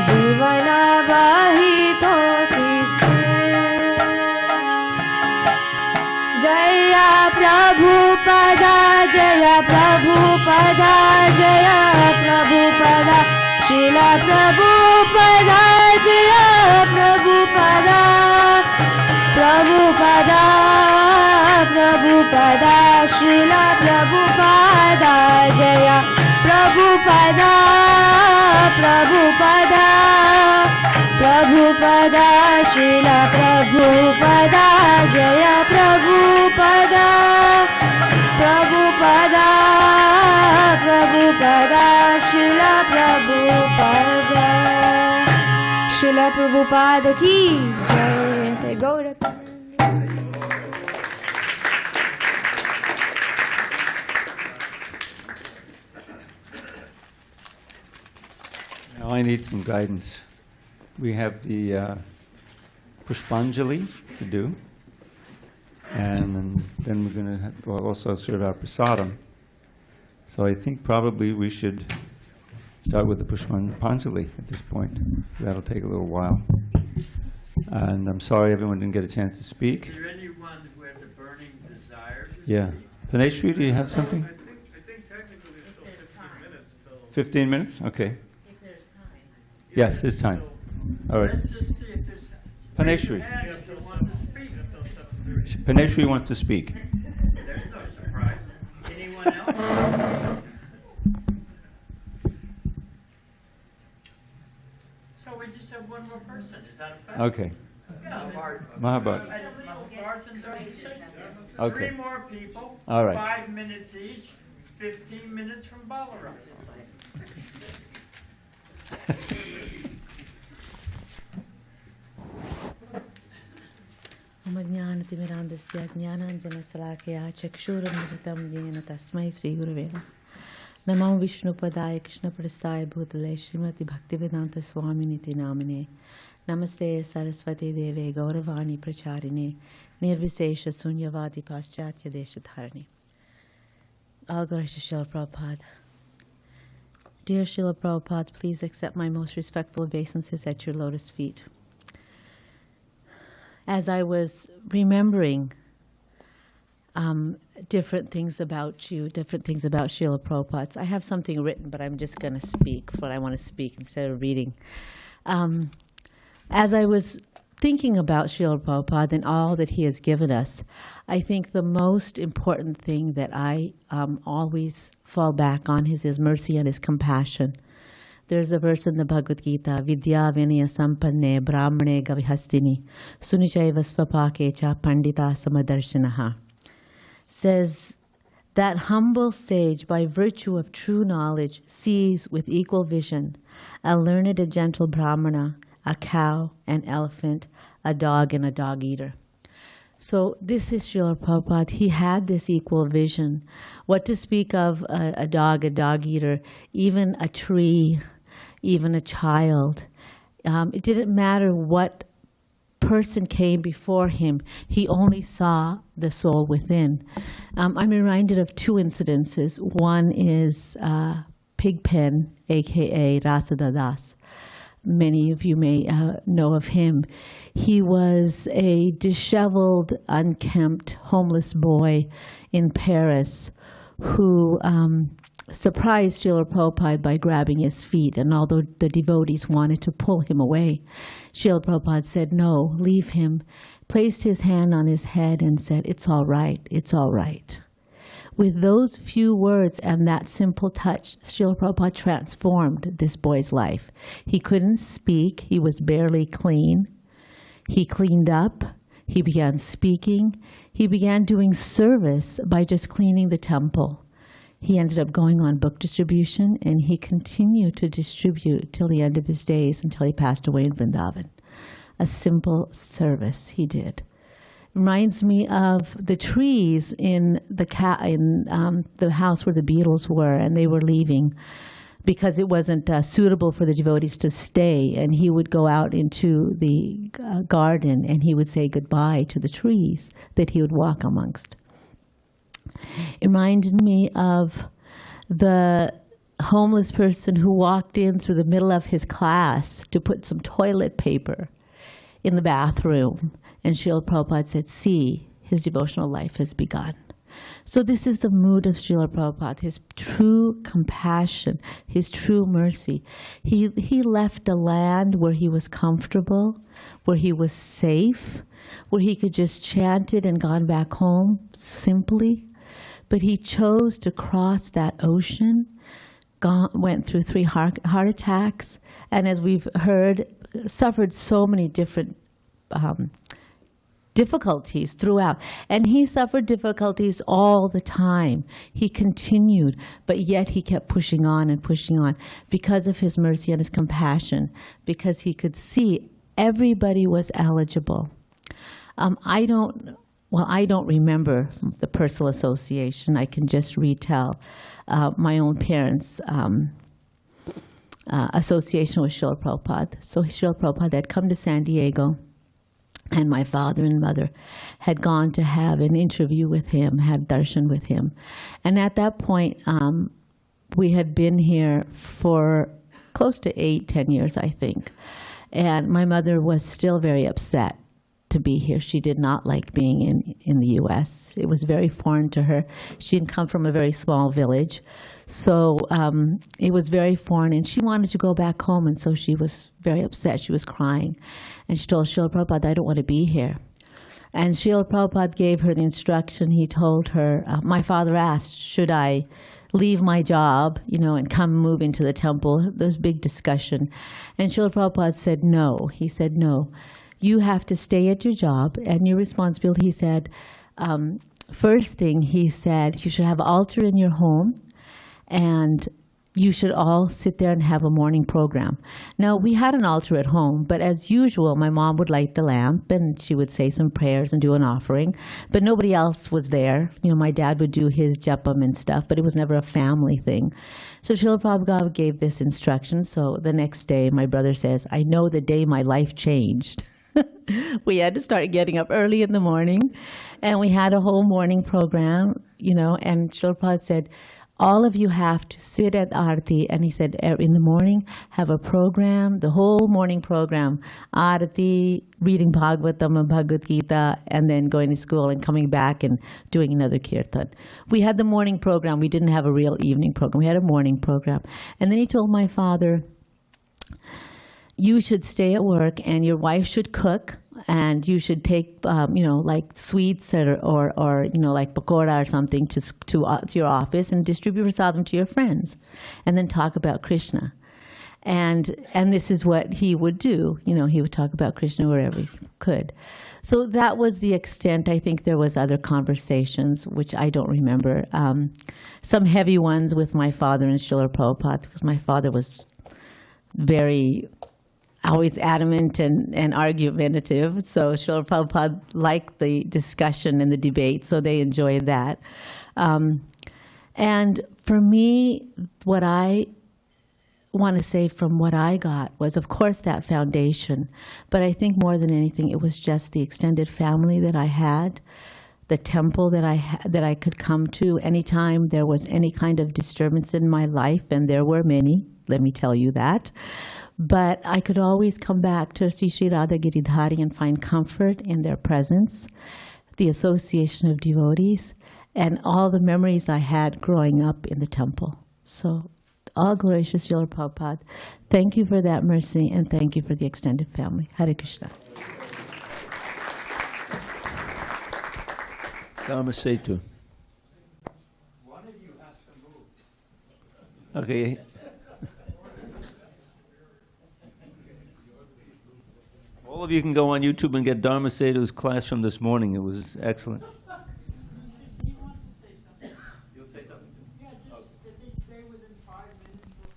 जीवन बाहित किसे जय प्रभुपदा जय प्रभुपदा जय प्रभुपदा श्रील प्रभुपदा जय प्रभुपदा प्रभुपदा प्रभुपदा श्रील प्रभुपदा जय Prabhupada Prabhupada Srila Prabhupada ki jai. Gauranga. Now I need some guidance. We have the Pushpanjali to do, and then we're going to also serve our prasadam. So I think probably we should start with the Pushpanjali at this point. That'll take a little while. And I'm sorry everyone didn't get a chance to speak. Is there anyone who has a burning desire to Yeah. Paneshri, do you have something? I think technically it's still 15 minutes till... 15 minutes? Okay. If there's time. Yes, it's time. All right. Let's just see if there's... Paneshri. If you want to speak. Paneshri wants to speak. There's no surprise. Anyone else? So we just have one more person. Is that a fact? Okay. Yeah. Mahabharata. Okay. Three more people. All right. 5 minutes each. 15 minutes from Balaram. ज्ञानतिमिरान्धस्य ज्ञानाञ्जनशलाकया चक्षुरुन्मिलितं येन तस्मै श्रीगुरवे नमः। नमो विष्णुपदाय कृष्णप्रस्थाय भूतले श्रीमति भक्तिवेदान्त स्वामिनिति नामिने। नमस्ते सरस्वती देवे गौरवाणी प्रचारिणे निर्विशेष शून्यवादी पाश्चात्य देशधारिणे। All glories to Srila Prabhupada. Dear Srila Prabhupada, please accept my most respectful obeisances at your lotus feet. As I was remembering different things about you, different things about Srila Prabhupada, I have something written, but I'm just going to speak what I want to speak instead of reading. As I was thinking about Srila Prabhupada and all that he has given us, I think the most important thing that I always fall back on is his mercy and his compassion. There's a verse in the Bhagavad Gita, Vidya Vinaya Sampanne Brahmane Gavihastini Sunichaiva Svapake Cha Pandita Samadarshanaha. Says that humble sage, by virtue of true knowledge, sees with equal vision a learned and gentle Brahmana, a cow, an elephant, a dog, and a dog-eater. So this is Srila Prabhupada. He had this equal vision. What to speak of a dog-eater, even a tree, even a child. It didn't matter what person came before him. He only saw the soul within. I'm reminded of two incidences. One is Pigpen, a.k.a. Rasada Das. Many of you may know of him. He was a disheveled, unkempt, homeless boy in Paris who surprised Srila Prabhupada by grabbing his feet. And although the devotees wanted to pull him away, Srila Prabhupada said, no, leave him, placed his hand on his head and said, it's all right, it's all right. With those few words and that simple touch, Srila Prabhupada transformed this boy's life. He couldn't speak. He was barely clean. He cleaned up. He began speaking. He began doing service by just cleaning the temple. He ended up going on book distribution, and he continued to distribute till the end of his days, until he passed away in Vrindavan. A simple service he did. Reminds me of the trees in the house where the Beatles were, and they were leaving because it wasn't suitable for the devotees to stay. And he would go out into the garden and he would say goodbye to the trees that he would walk amongst. It reminded me of the homeless person who walked in through the middle of his class to put some toilet paper in the bathroom. And Srila Prabhupada said, see, his devotional life has begun. So this is the mood of Srila Prabhupada, his true compassion, his true mercy. He left a land where he was comfortable, where he was safe, where he could just chant it and gone back home simply. But he chose to cross that ocean, went through 3 heart attacks, and as we've heard, suffered so many different difficulties throughout. And he suffered difficulties all the time. He continued, but yet he kept pushing on and pushing on because of his mercy and his compassion, because he could see everybody was eligible. I don't remember the personal association. I can just retell my own parents' association with Srila Prabhupada. So Srila Prabhupada had come to San Diego, and my father and mother had gone to have an interview with him, had darshan with him. And at that point, we had been here for close to 8-10 years, I think. And my mother was still very upset to be here. She did not like being in the U.S. It was very foreign to her. She had come from a very small village. So it was very foreign, and she wanted to go back home, and so she was very upset. She was crying. And she told Srila Prabhupada, I don't want to be here. And Srila Prabhupada gave her the instruction. He told her, my father asked, should I leave my job, and come move into the temple? There was a big discussion. And Srila Prabhupada said no. He said, no, you have to stay at your job and your responsibility. He said, first thing, he said, you should have an altar in your home, and you should all sit there and have a morning program. Now, we had an altar at home, but as usual, my mom would light the lamp, and she would say some prayers and do an offering, but nobody else was there. My dad would do his japam and stuff, but it was never a family thing. So Srila Prabhupada gave this instruction. So the next day, my brother says, I know the day my life changed. We had to start getting up early in the morning, and we had a whole morning program, and Srila Prabhupada said, all of you have to sit at Aarti, and he said, in the morning, have a program, the whole morning program, Aarti, reading Bhagavatam and Bhagavad Gita, and then going to school and coming back and doing another kirtan. We had the morning program. We didn't have a real evening program. We had a morning program. And then he told my father, you should stay at work, and your wife should cook, and you should take, like sweets or like pakora or something to your office and distribute prasadam to your friends, and then talk about Krishna. And this is what he would do. He would talk about Krishna wherever he could. So that was the extent. I think there was other conversations, which I don't remember. Some heavy ones with my father and Srila Prabhupada, because my father was very always adamant and argumentative. So Srila Prabhupada liked the discussion and the debate, so they enjoyed that. And for me, what I want to say from what I got was, of course, that foundation. But I think more than anything, it was just the extended family that I had, the temple that I could come to anytime there was any kind of disturbance in my life, and there were many, let me tell you that. But I could always come back to Sri Sri Radha Giridhari and find comfort in their presence, the association of devotees, and all the memories I had growing up in the temple. So, all glory to Srila Prabhupada. Thank you for that mercy, and thank you for the extended family. Hare Krishna. Dharma Setu. One of you has to move. Okay. All of you can go on YouTube and get Dharma Setu's class from this morning. It was excellent. He wants to say something. You'll say something? Yeah, just if they stay within 5 minutes, we're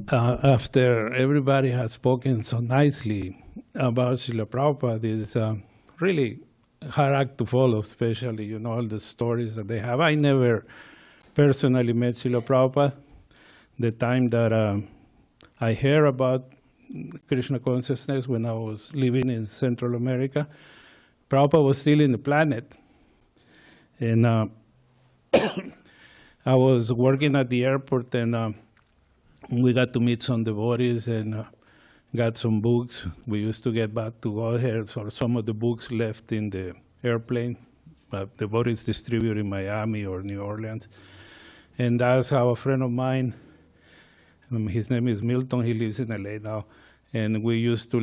fine. After everybody has spoken so nicely about Srila Prabhupada, it's really hard act to follow, especially, all the stories that they have. I never personally met Srila Prabhupada. The time that I heard about Krishna consciousness when I was living in Central America, Prabhupada was still in the planet. And I was working at the airport, and we got to meet some devotees and got some books. We used to get back to Godhead, so some of the books left in the airplane. Devotees distribute in Miami or New Orleans. And that's how a friend of mine, his name is Milton, he lives in LA now, and we used to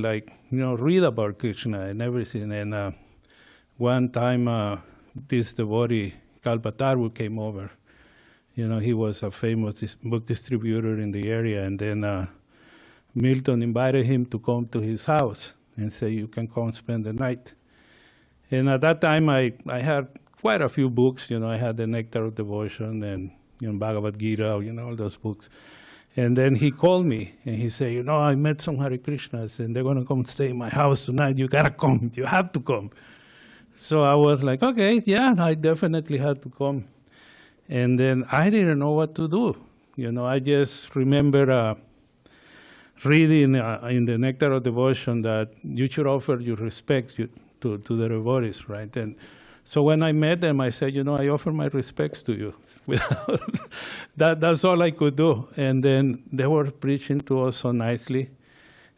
read about Krishna and everything. And one time, this devotee, Kalpataru, came over, He was a famous book distributor in the area, and then Milton invited him to come to his house and say, you can come spend the night. And at that time, I had quite a few books. I had the Nectar of Devotion and Bhagavad Gita, all those books. And then he called me and he said, I met some Hare Krishnas and they're going to come stay in my house tonight. You got to come. You have to come. So I was like, okay, yeah, I definitely had to come. And then I didn't know what to do. I just remember reading in the Nectar of Devotion that you should offer your respects to the devotees, right? And so when I met them, I said, I offer my respects to you. That's all I could do. And then they were preaching to us so nicely,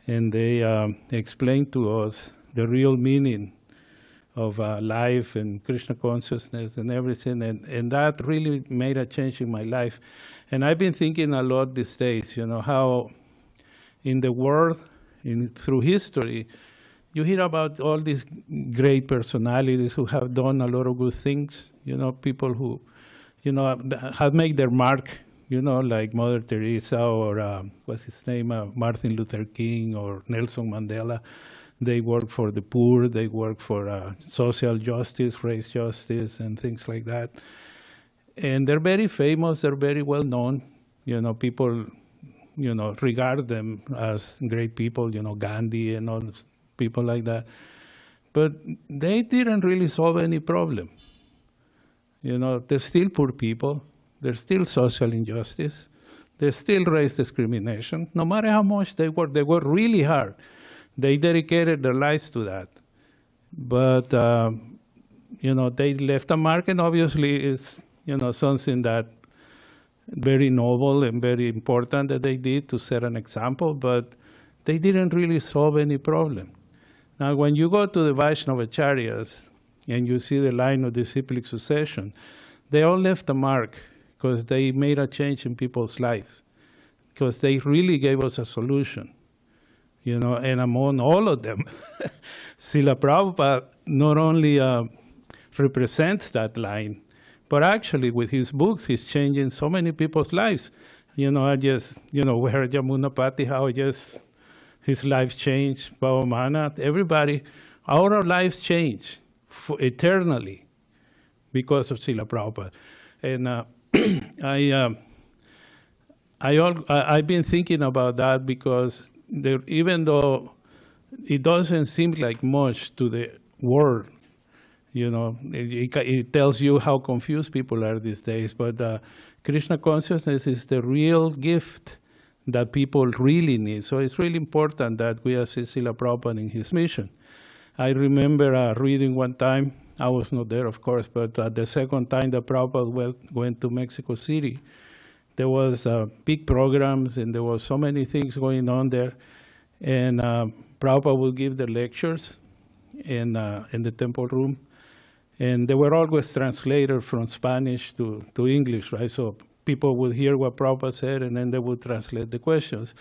and they explained to us the real meaning of life and Krishna consciousness and everything, and that really made a change in my life. And I've been thinking a lot these days, how in the world, through history, you hear about all these great personalities who have done a lot of good things, people who, have made their mark, like Mother Teresa or, what's his name, Martin Luther King or Nelson Mandela. They work for the poor, they work for social justice, race justice, and things like that. And they're very famous, they're very well known. People, regard them as great people, Gandhi and all people like that. But they didn't really solve any problem. They're still poor people, there's still social injustice, there's still race discrimination. No matter how much they work really hard. They dedicated their lives to that. But, they left a mark, and obviously it's, something that very noble and very important that they did to set an example, but they didn't really solve any problem. Now, when you go to the Vaishnava Acharyas and you see the line of disciplic succession, they all left a mark because they made a change in people's lives, because they really gave us a solution. And among all of them, Srila Prabhupada not only represents that line, but actually with his books, he's changing so many people's lives. I just, we heard Yamuna Pati, how his life changed, Bhavamana, everybody, our lives change eternally because of Srila Prabhupada. And I've been thinking about that because even though it doesn't seem like much to the world, it tells you how confused people are these days, but Krishna consciousness is the real gift that people really need. So it's really important that we assist Srila Prabhupada in his mission. I remember reading one time, I was not there of course, but the second time that Prabhupada went to Mexico City, there was big programs and there was so many things going on there. And Prabhupada would give the lectures in the temple room. And they were always translated from Spanish to English, right? So people would hear what Prabhupada said and then they would translate the questions.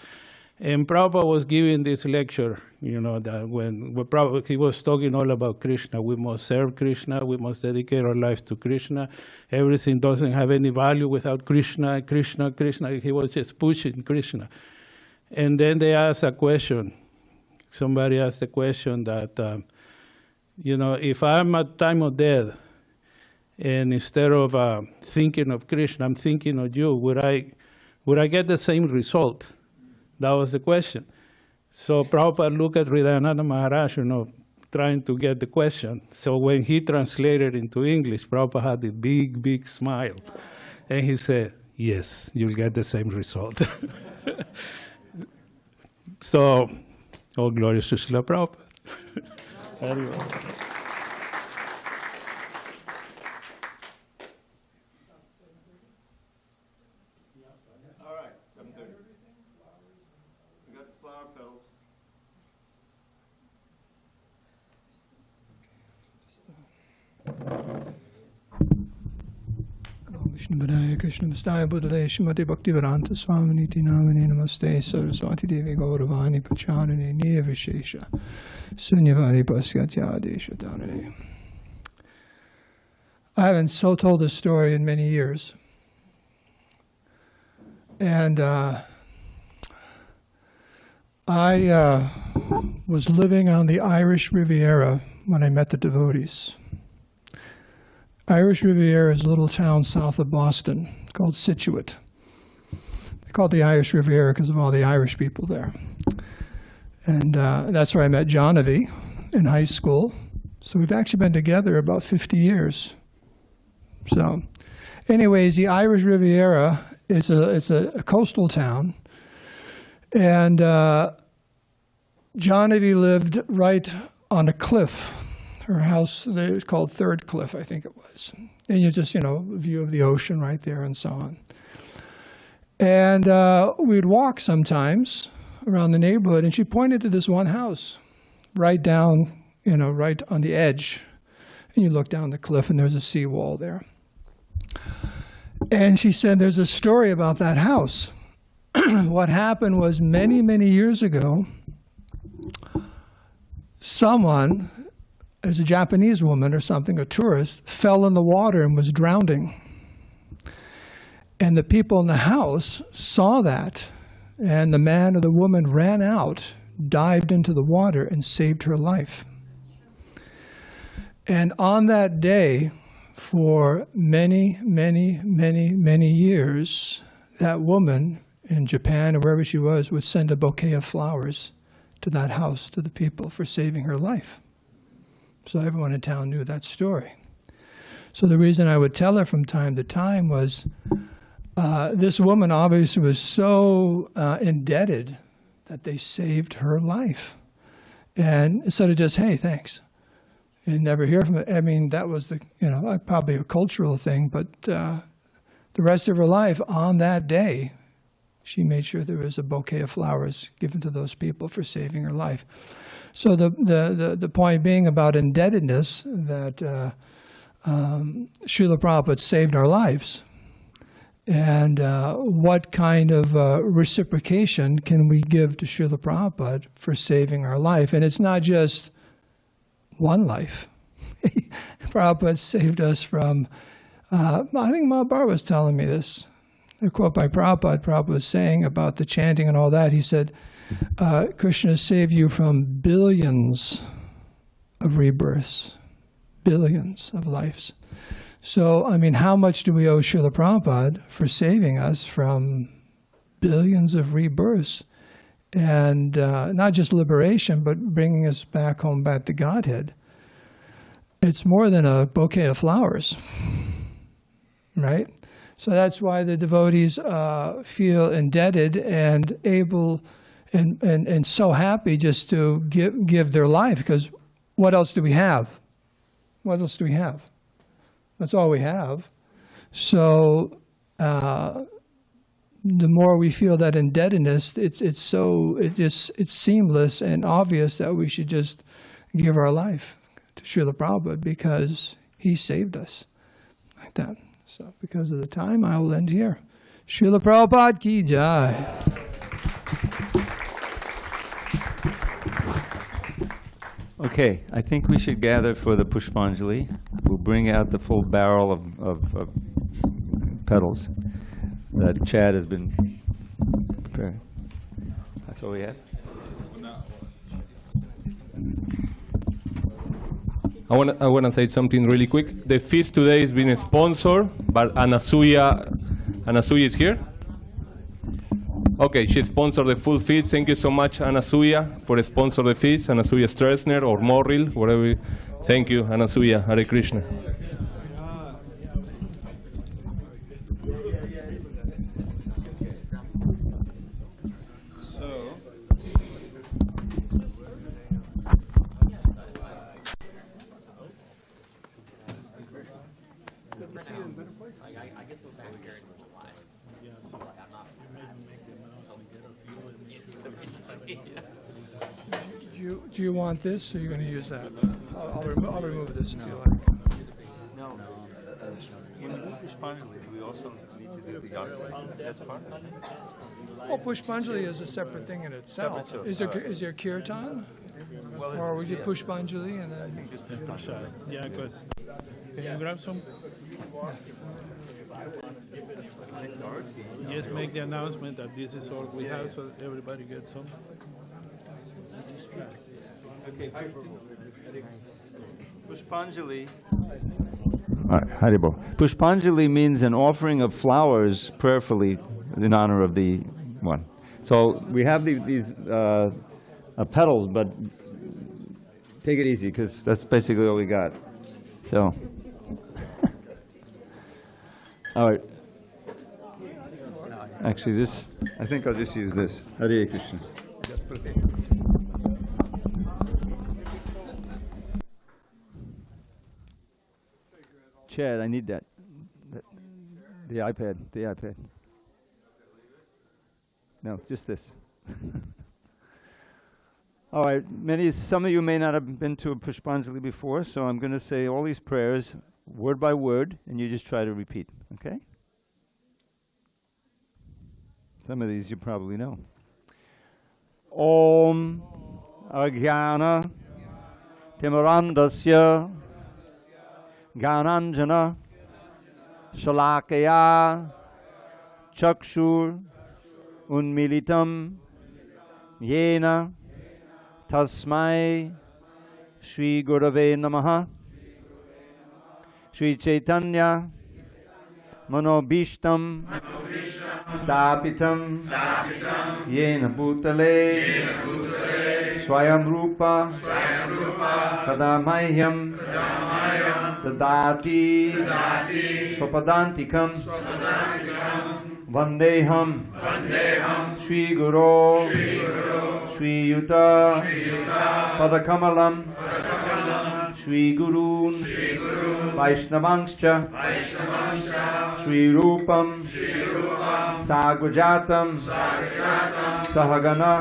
And Prabhupada was giving this lecture, that when Prabhupada, he was talking all about Krishna. We must serve Krishna, we must dedicate our lives to Krishna. Everything doesn't have any value without Krishna, Krishna, Krishna. He was just pushing Krishna. And then they asked a question. Somebody asked a question that, if I'm at time of death, and instead of thinking of Krishna, I'm thinking of you, would I get the same result? That was the question. So Prabhupada looked at Hridayananda Maharaj, trying to get the question. So when he translated into English, Prabhupada had a big, big smile. And he said, yes, you'll get the same result. So, all glories to Srila Prabhupada. Vishnu Krishna Vastaya Buddhale Shrimati Bhakti Vedanta Swaminiti Namani Namaste Saraswati Devi Gauravani Pacharani Niyavishesha Sunyavari Paskatya Desha Dhanane. I haven't told this story in many years, And I was living on the Irish Riviera when I met the devotees. Irish Riviera is a little town south of Boston called Scituate. They call it the Irish Riviera because of all the Irish people there. And that's where I met Johnavy in high school. So we've actually been together about 50 years. So anyways, the Irish Riviera is a coastal town. And Johnavy lived right on a cliff. Her house, it was called Third Cliff, I think it was. And you just, view of the ocean right there and so on. And we'd walk sometimes around the neighborhood, and she pointed to this one house right down, right on the edge. And you look down the cliff, and there's a seawall there. And she said, there's a story about that house. What happened was many, many years ago, someone, as a Japanese woman or something, a tourist, fell in the water and was drowning. And the people in the house saw that, and the man or the woman ran out, dived into the water, and saved her life. And on that day, for many, many, many, many years, that woman in Japan or wherever she was would send a bouquet of flowers to that house, to the people, for saving her life. So everyone in town knew that story. So the reason I would tell her from time to time was this woman obviously was so indebted that they saved her life. And instead of just, hey, thanks, and never hear from it, I mean, that was probably a cultural thing, but the rest of her life, on that day, she made sure there was a bouquet of flowers given to those people for saving her life. So the point being about indebtedness, that Srila Prabhupada saved our lives. And what kind of reciprocation can we give to Srila Prabhupada for saving our life? And it's not just one life. Prabhupada saved us from, I think Mahabharata was telling me this. A quote by Prabhupada. Prabhupada was saying about the chanting and all that. He said, Krishna saved you from billions of rebirths, billions of lives. So, I mean, how much do we owe Srila Prabhupada for saving us from billions of rebirths? And not just liberation, but bringing us back home, back to Godhead. It's more than a bouquet of flowers, right? So that's why the devotees feel indebted and able and so happy just to give their life, because what else do we have? What else do we have? That's all we have. So the more we feel that indebtedness, it's seamless and obvious that we should just give our life to Srila Prabhupada because he saved us like that. So because of the time, I will end here. Srila Prabhupada ki jai. Okay, I think we should gather for the Pushpanjali. We'll bring out the full barrel of petals that Chad has been preparing. That's all we have? I want to say something really quick. The feast today is being sponsored by Anasuya. Anasuya is here? Okay, she sponsored the full feast. Thank you so much, Anasuya, for sponsoring the feast. Anasuya Stresner or Morril, whatever. Thank you, Anasuya. Hare Krishna. Do you want this, or are you going to use that? I'll remove this if you like. No. When we do Pushpanjali, we also need to do the Yajna. That's part of it? Well, Pushpanjali is a separate thing in itself. Is there kirtan? Or would you Pushpanjali and then? I think just Pushpanjali. Yeah, because can you grab some? Yes. Just make the announcement that this is all we have, so everybody gets some. Okay. Pushpanjali. All right, Haribo. Pushpanjali means an offering of flowers prayerfully in honor of the one. So we have these petals, but take it easy because that's basically all we got. So, all right. Actually, this, I think I'll just use this. Hare Krishna. Chad, I need that. The iPad. The iPad. No, just this. All right. Some of you may not have been to a Pushpanjali before, so I'm going to say all these prayers word by word, and you just try to repeat. Okay? Some of these you probably know. Om Ajnana Timarandasya Gananjana Shalakaya Chakshur Unmilitam Yena Tasmai Shri Gurave Namaha Shri Chaitanya Manobishtam Stapitam Yena Bhutale Swayam Rupa Kadamahyam Tadati Swapadantikam Vandeham Shri Guru Shri Yuta Padakamalam Shri Gurun Vaishnavangscha Shri Rupam Sagujatam Sahagana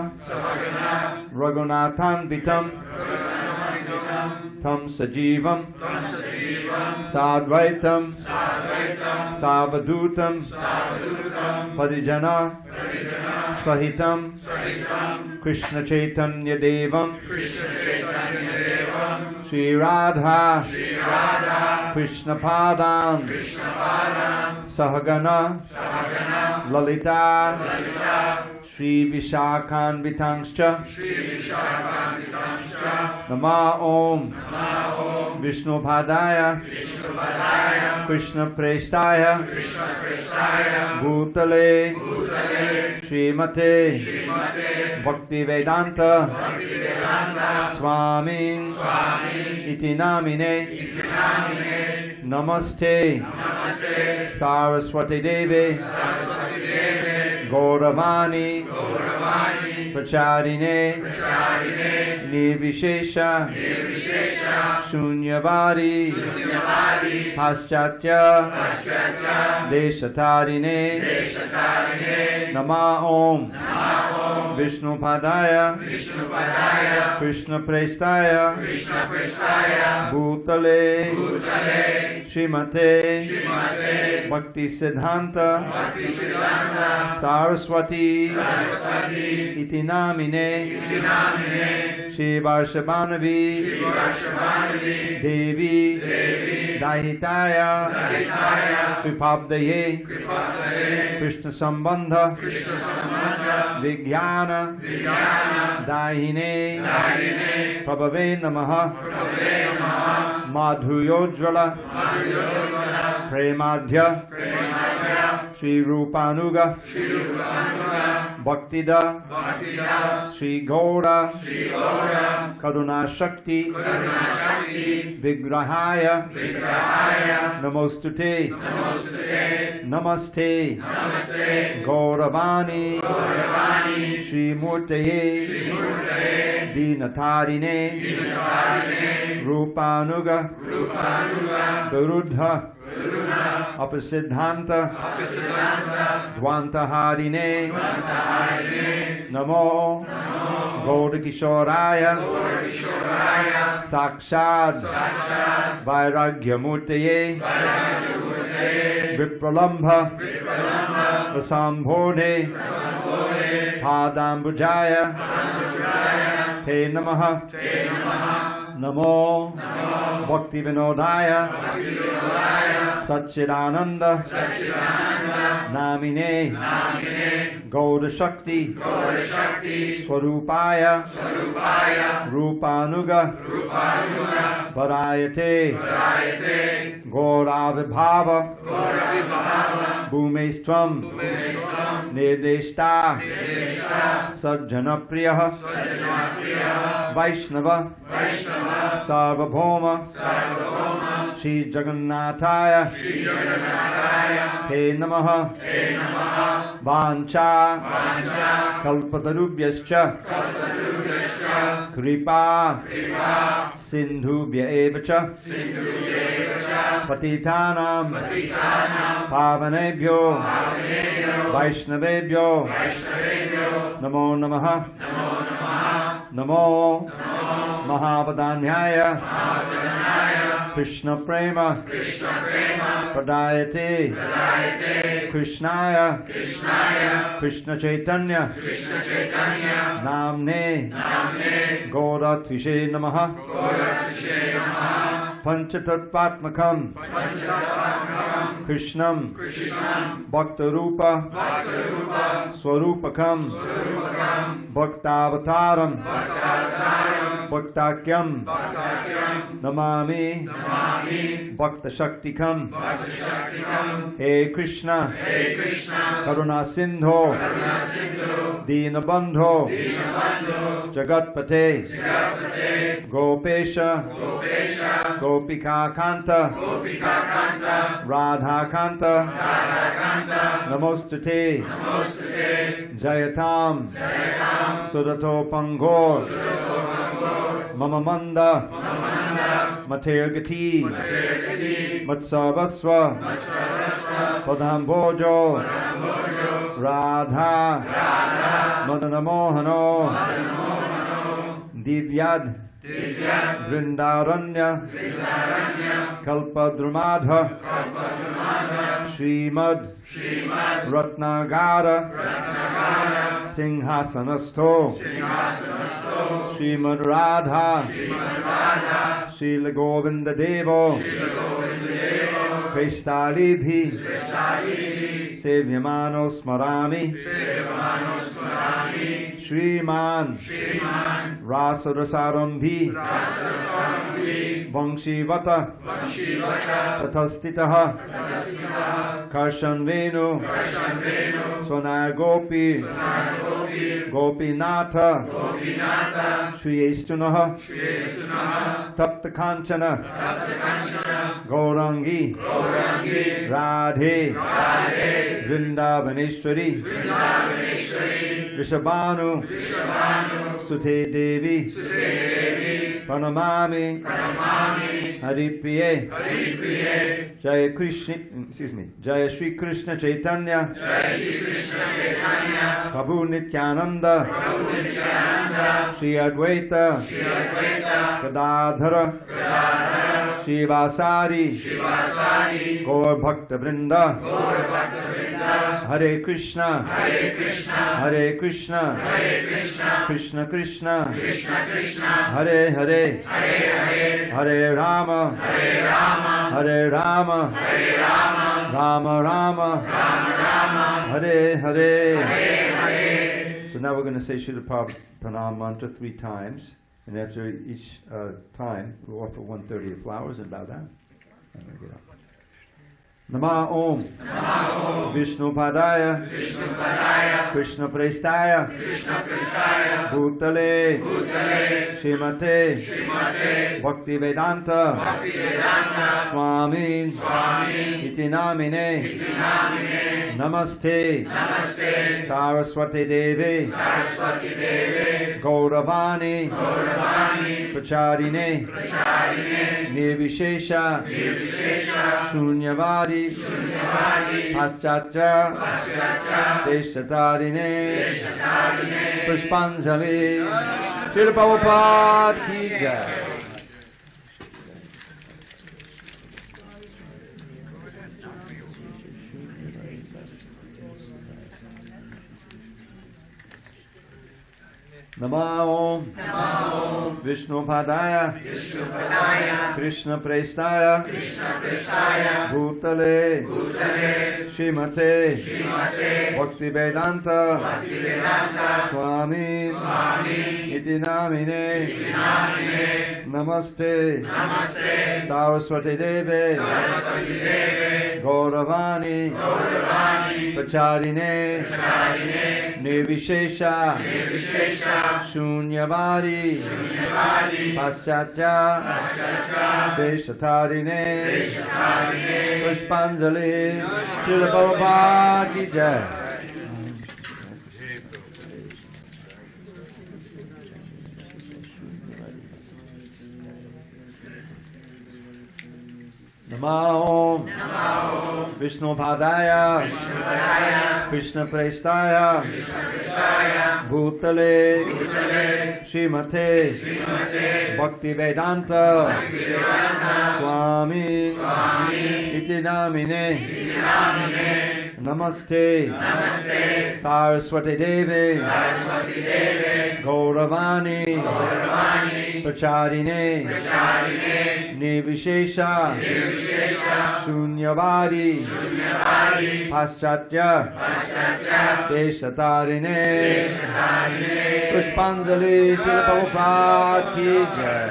Raghunathanvitam Tam Sajivam Sadvaitam Savadutam Parijana Sahitam Krishna Chaitanya Devam Shri Radha Krishna Padam Sahagana Lalita Shri Vishakhan Vitangscha Nama Om Vishnu Padaya Krishna Prestaya Bhutale Srimate Bhakti Vedanta Swami Iti Namine Namaste Saraswati Devi Gauravani Pracharine Nirvishesha Shunyavadi Paschatya Deshatarine Nama Om Vishnu Padaya Krishna Prestaya Bhutale Srimate Bhakti Siddhanta Saraswati Iti Namine Shri Varshabhanavi Devi Dahitaya Tripabdaye Krishna Sambandha Vijnana Dahine Prabhave Namaha Madhuyojvala Premadhya Shri Rupanuga Bhaktida Shri Gaura Karuna Shakti Vigrahaya Namostute Namaste Gauravani Shri Murtaye Dinatarine Rupanuga Darudha Apasiddhanta Dvantaharine Namo Gaudakishoraya Sakshad Vairagyamurtaye Vipralambha Vasambhode Padambujaya Te Namaha Namo Bhakti Vinodaya Satchidananda Namine Gaura Shakti Swarupaya Rupanuga Varayate Gauravibhava Bhumestram Nirdeshta Sajjanapriya Vaishnava Sarvabhauma Shri Jagannathaya Te Namaha Vancha Kalpatarubhyascha Kripa Sindhubhya evacha Patitanam Pavanebhyo Vaishnavebhyo Namo Namaha Namo Mahavadanyaya Krishna Prema Pradayate Krishnaya Krishna Chaitanya Namne Gauratvishe Namaha Panchatattvatmakam Krishnam Bhaktarupa Swarupakam Bhaktavataram Bhaktakyam Namami Bhakta Shaktikam He Krishna Karuna Sindho Dinabandho Jagatpate Gopesha Gopika Kanta Radha Kanta Namostate Jayatam Surato Pangor Mama Manda Matergati Matsavasva Padambojo Radha Madanamohano Divyad Vrindaranya Kalpadrumadha Srimad Ratnagara Singhasanasto Srimad Radha Srila Govinda Devo Kristalibhi Sevyamano Smarami Shriman Rasarasarambhi Vangshivata Tathastitaha Karshan Venu Swanar Gopi Gopinatha Shri Estunaha Tapta Kanchana Gaurangi Radhe Vrindavaneshwari Rishabhanu Sute Devi Pranamami Haripriye Jaya Krishna, Jaya Shri Krishna Chaitanya Prabhu Nityananda Shri Advaita Gadadhara Shri Vasari Gaur Bhakta Vrinda Hare Krishna Hare Krishna Krishna Krishna Hare Hare Hare Rama Hare Rama Rama Rama Hare Hare. So now we're going to say Srila Prabhupada Pranam mantra 3 times, and after each time we'll offer 1/30 of flowers and bow down. And we'll get up. Nama Om Vishnu Padaya Krishna Prestaya Bhutale Srimate Bhakti Vedanta Swami Iti Namine Namaste Saraswati Devi Gauravani Pracharine Nirvishesha Shunyavadi Paschatya Deshtatarine Pushpanjali Srila Prabhupada Ki Jai. Namo Vishnupadaya Krishna Prestaya Bhutale Shrimate Bhakti Vedanta Swami Iti Namine Namaste Saraswati Deve Gauravani Pacharine Nirvishesha Shunyavadi Paschatya Deshatarine Pushpanjali Srila Prabhupada Ki Jai. Namo Vishnupadaya Krishna Prestaya Bhutale Shrimate Bhakti Vedanta Swami Iti Namine Namaste Saraswati Deve Gauravani Pracharine Nirvishesha Shunyavadi Paschatya Deshatarine Pushpanjali Srila Prabhupada Ki Jai.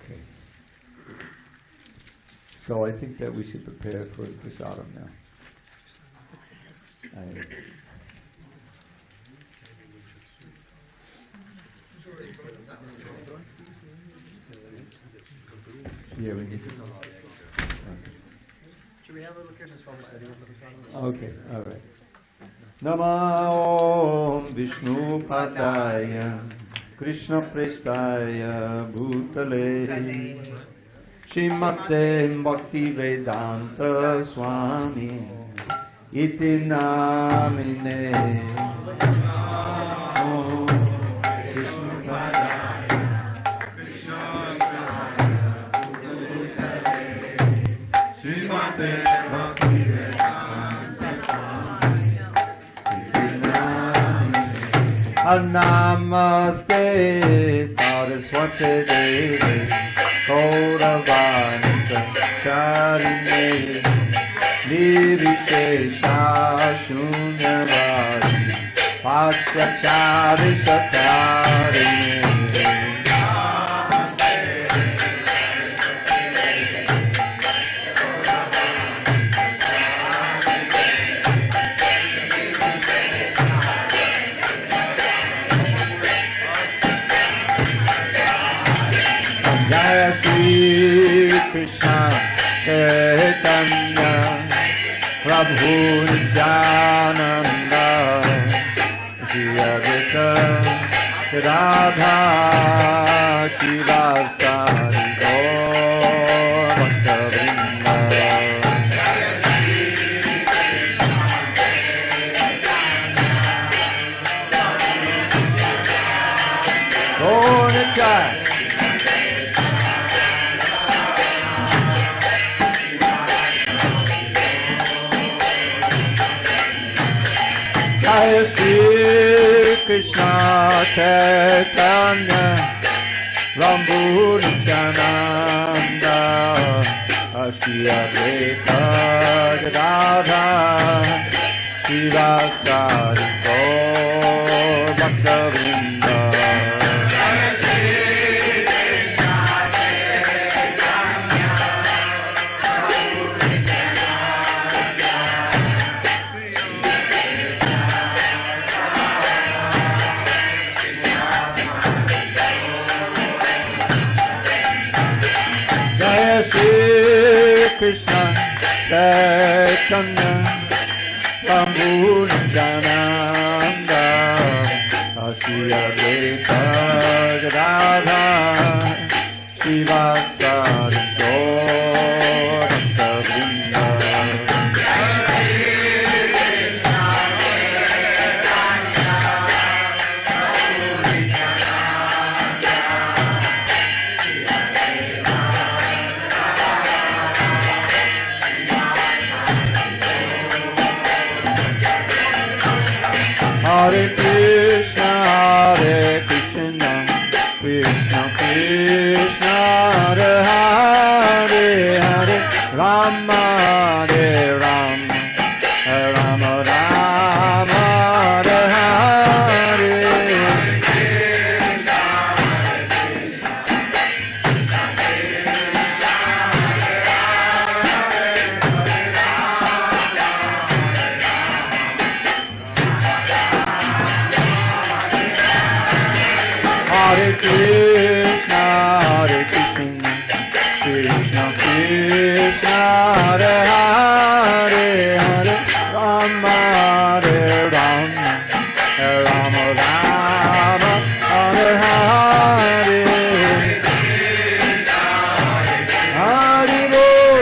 Okay. So I think that we should prepare for prasadam now. Yeah, we need to. Should we have a little Christmas while we're setting up the prasadam? Okay, all right. Namo Vishnu Padaya Krishna Prestaya Bhutale Shrimate Bhakti Vedanta Swami Iti Namine Vishnu Padaya Krishna Prestaya Shrimate Bhakti Vedanta Swami Namaste Saraswati Devi Gauravani Pracharine Nirvishesha Shunyavadi Paschatya Deshatarine Jaya Shri Krishna Chaitanya Prabhu Nityananda Shri Advaita Radha Shivasari Gaur Bhaktavrinda Gaur Nityananda Jaya Shri Krishna Chaitanya Prabhu Nityananda Shri Advaita Gadadhara Shivasari Gaur Bhaktavrinda Jaya Shri Krishna Chaitanya Prabhu Nityananda Shri Advaita Gadadhara Shivasari Gaur Bhaktavrinda Hare Krishna, Krishna Krishna, Hare Hare, Hare Rama, Hare Rama, Rama Rama, Hare Hare. Hare Krishna, Krishna Krishna, Hare Hare, Hare Rama, Hare Rama, Rama Rama, Hare Hare. Hare Bol.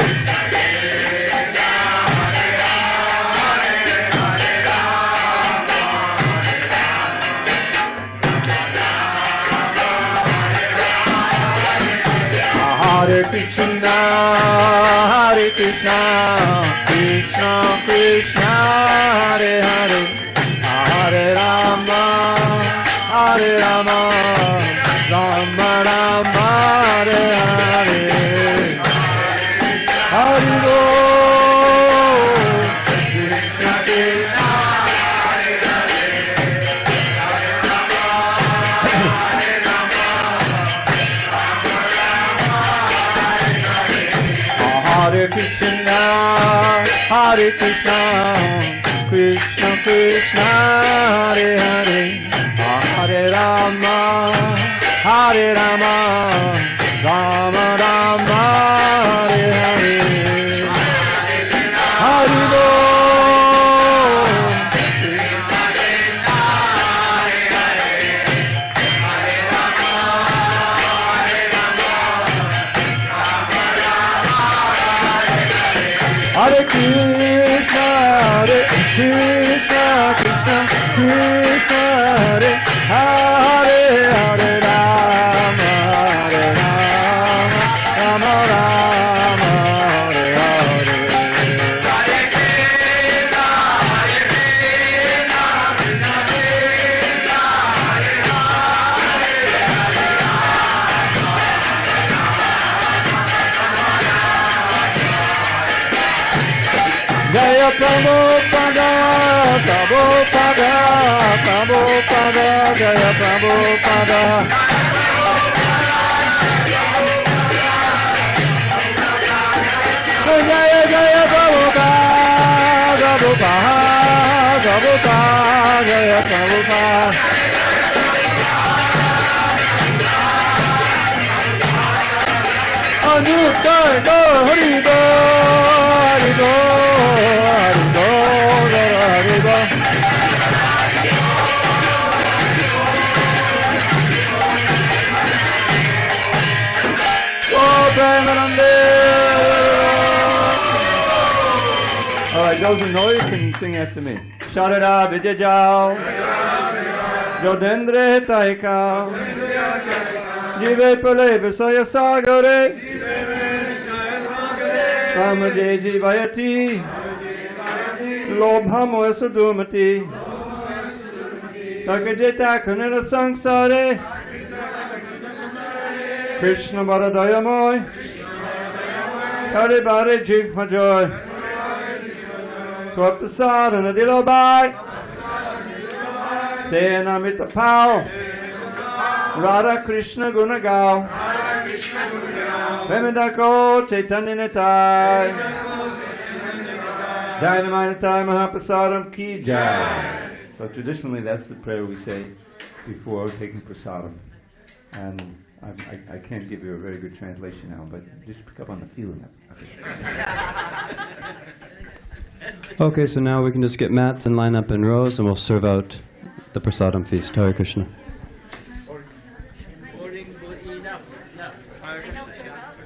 Hare Krishna, Krishna Krishna, Hare Hare, Hare Rama, Hare Rama, Rama Rama, Hare Hare. Hare Bol. Krishna Krishna, Hare Krishna, Krishna Krishna, Hare Hare, Hare Rama, Hare Rama, Rama Rama, Hare Hare. Hare Bol. Hare Krishna, Krishna Krishna, Hare Hare, Hare Rama, Hare Rama, Rama Rama, Hare Hare. Hare Krishna, Krishna Krishna, Hare Jaya Prabhupada, Prabhupada, Prabhupada, Jaya Prabhupada. Jaya Jaya Prabhupada, Prabhupada, Prabhupada, Jaya Prabhupada. Anutta Go Hari Go, Hari Go, Hari Go, Hari Go. All right, those who know you can sing after me. Sharada Vijayal, Jodendre Taika, Jive Pale Visaya Sagare, Ramadeji Vayati, Lobhamo Sudumati, Takajeta Kanela Sangsare, Krishna Varadayamoy, Karibare Jigmajoy, Swapasadana Dilobai, Senamita Pao, Radha Krishna Gunagao, Vemidako Chaitanya Nitai, Dynamite Mahaprasadam Ki Jai. So traditionally that's the prayer we say before taking prasadam. And I can't give you a very good translation now, but just pick up on the feeling of it. Okay, so now we can just get mats and line up in rows and we'll serve out the prasadam feast. Hare Krishna.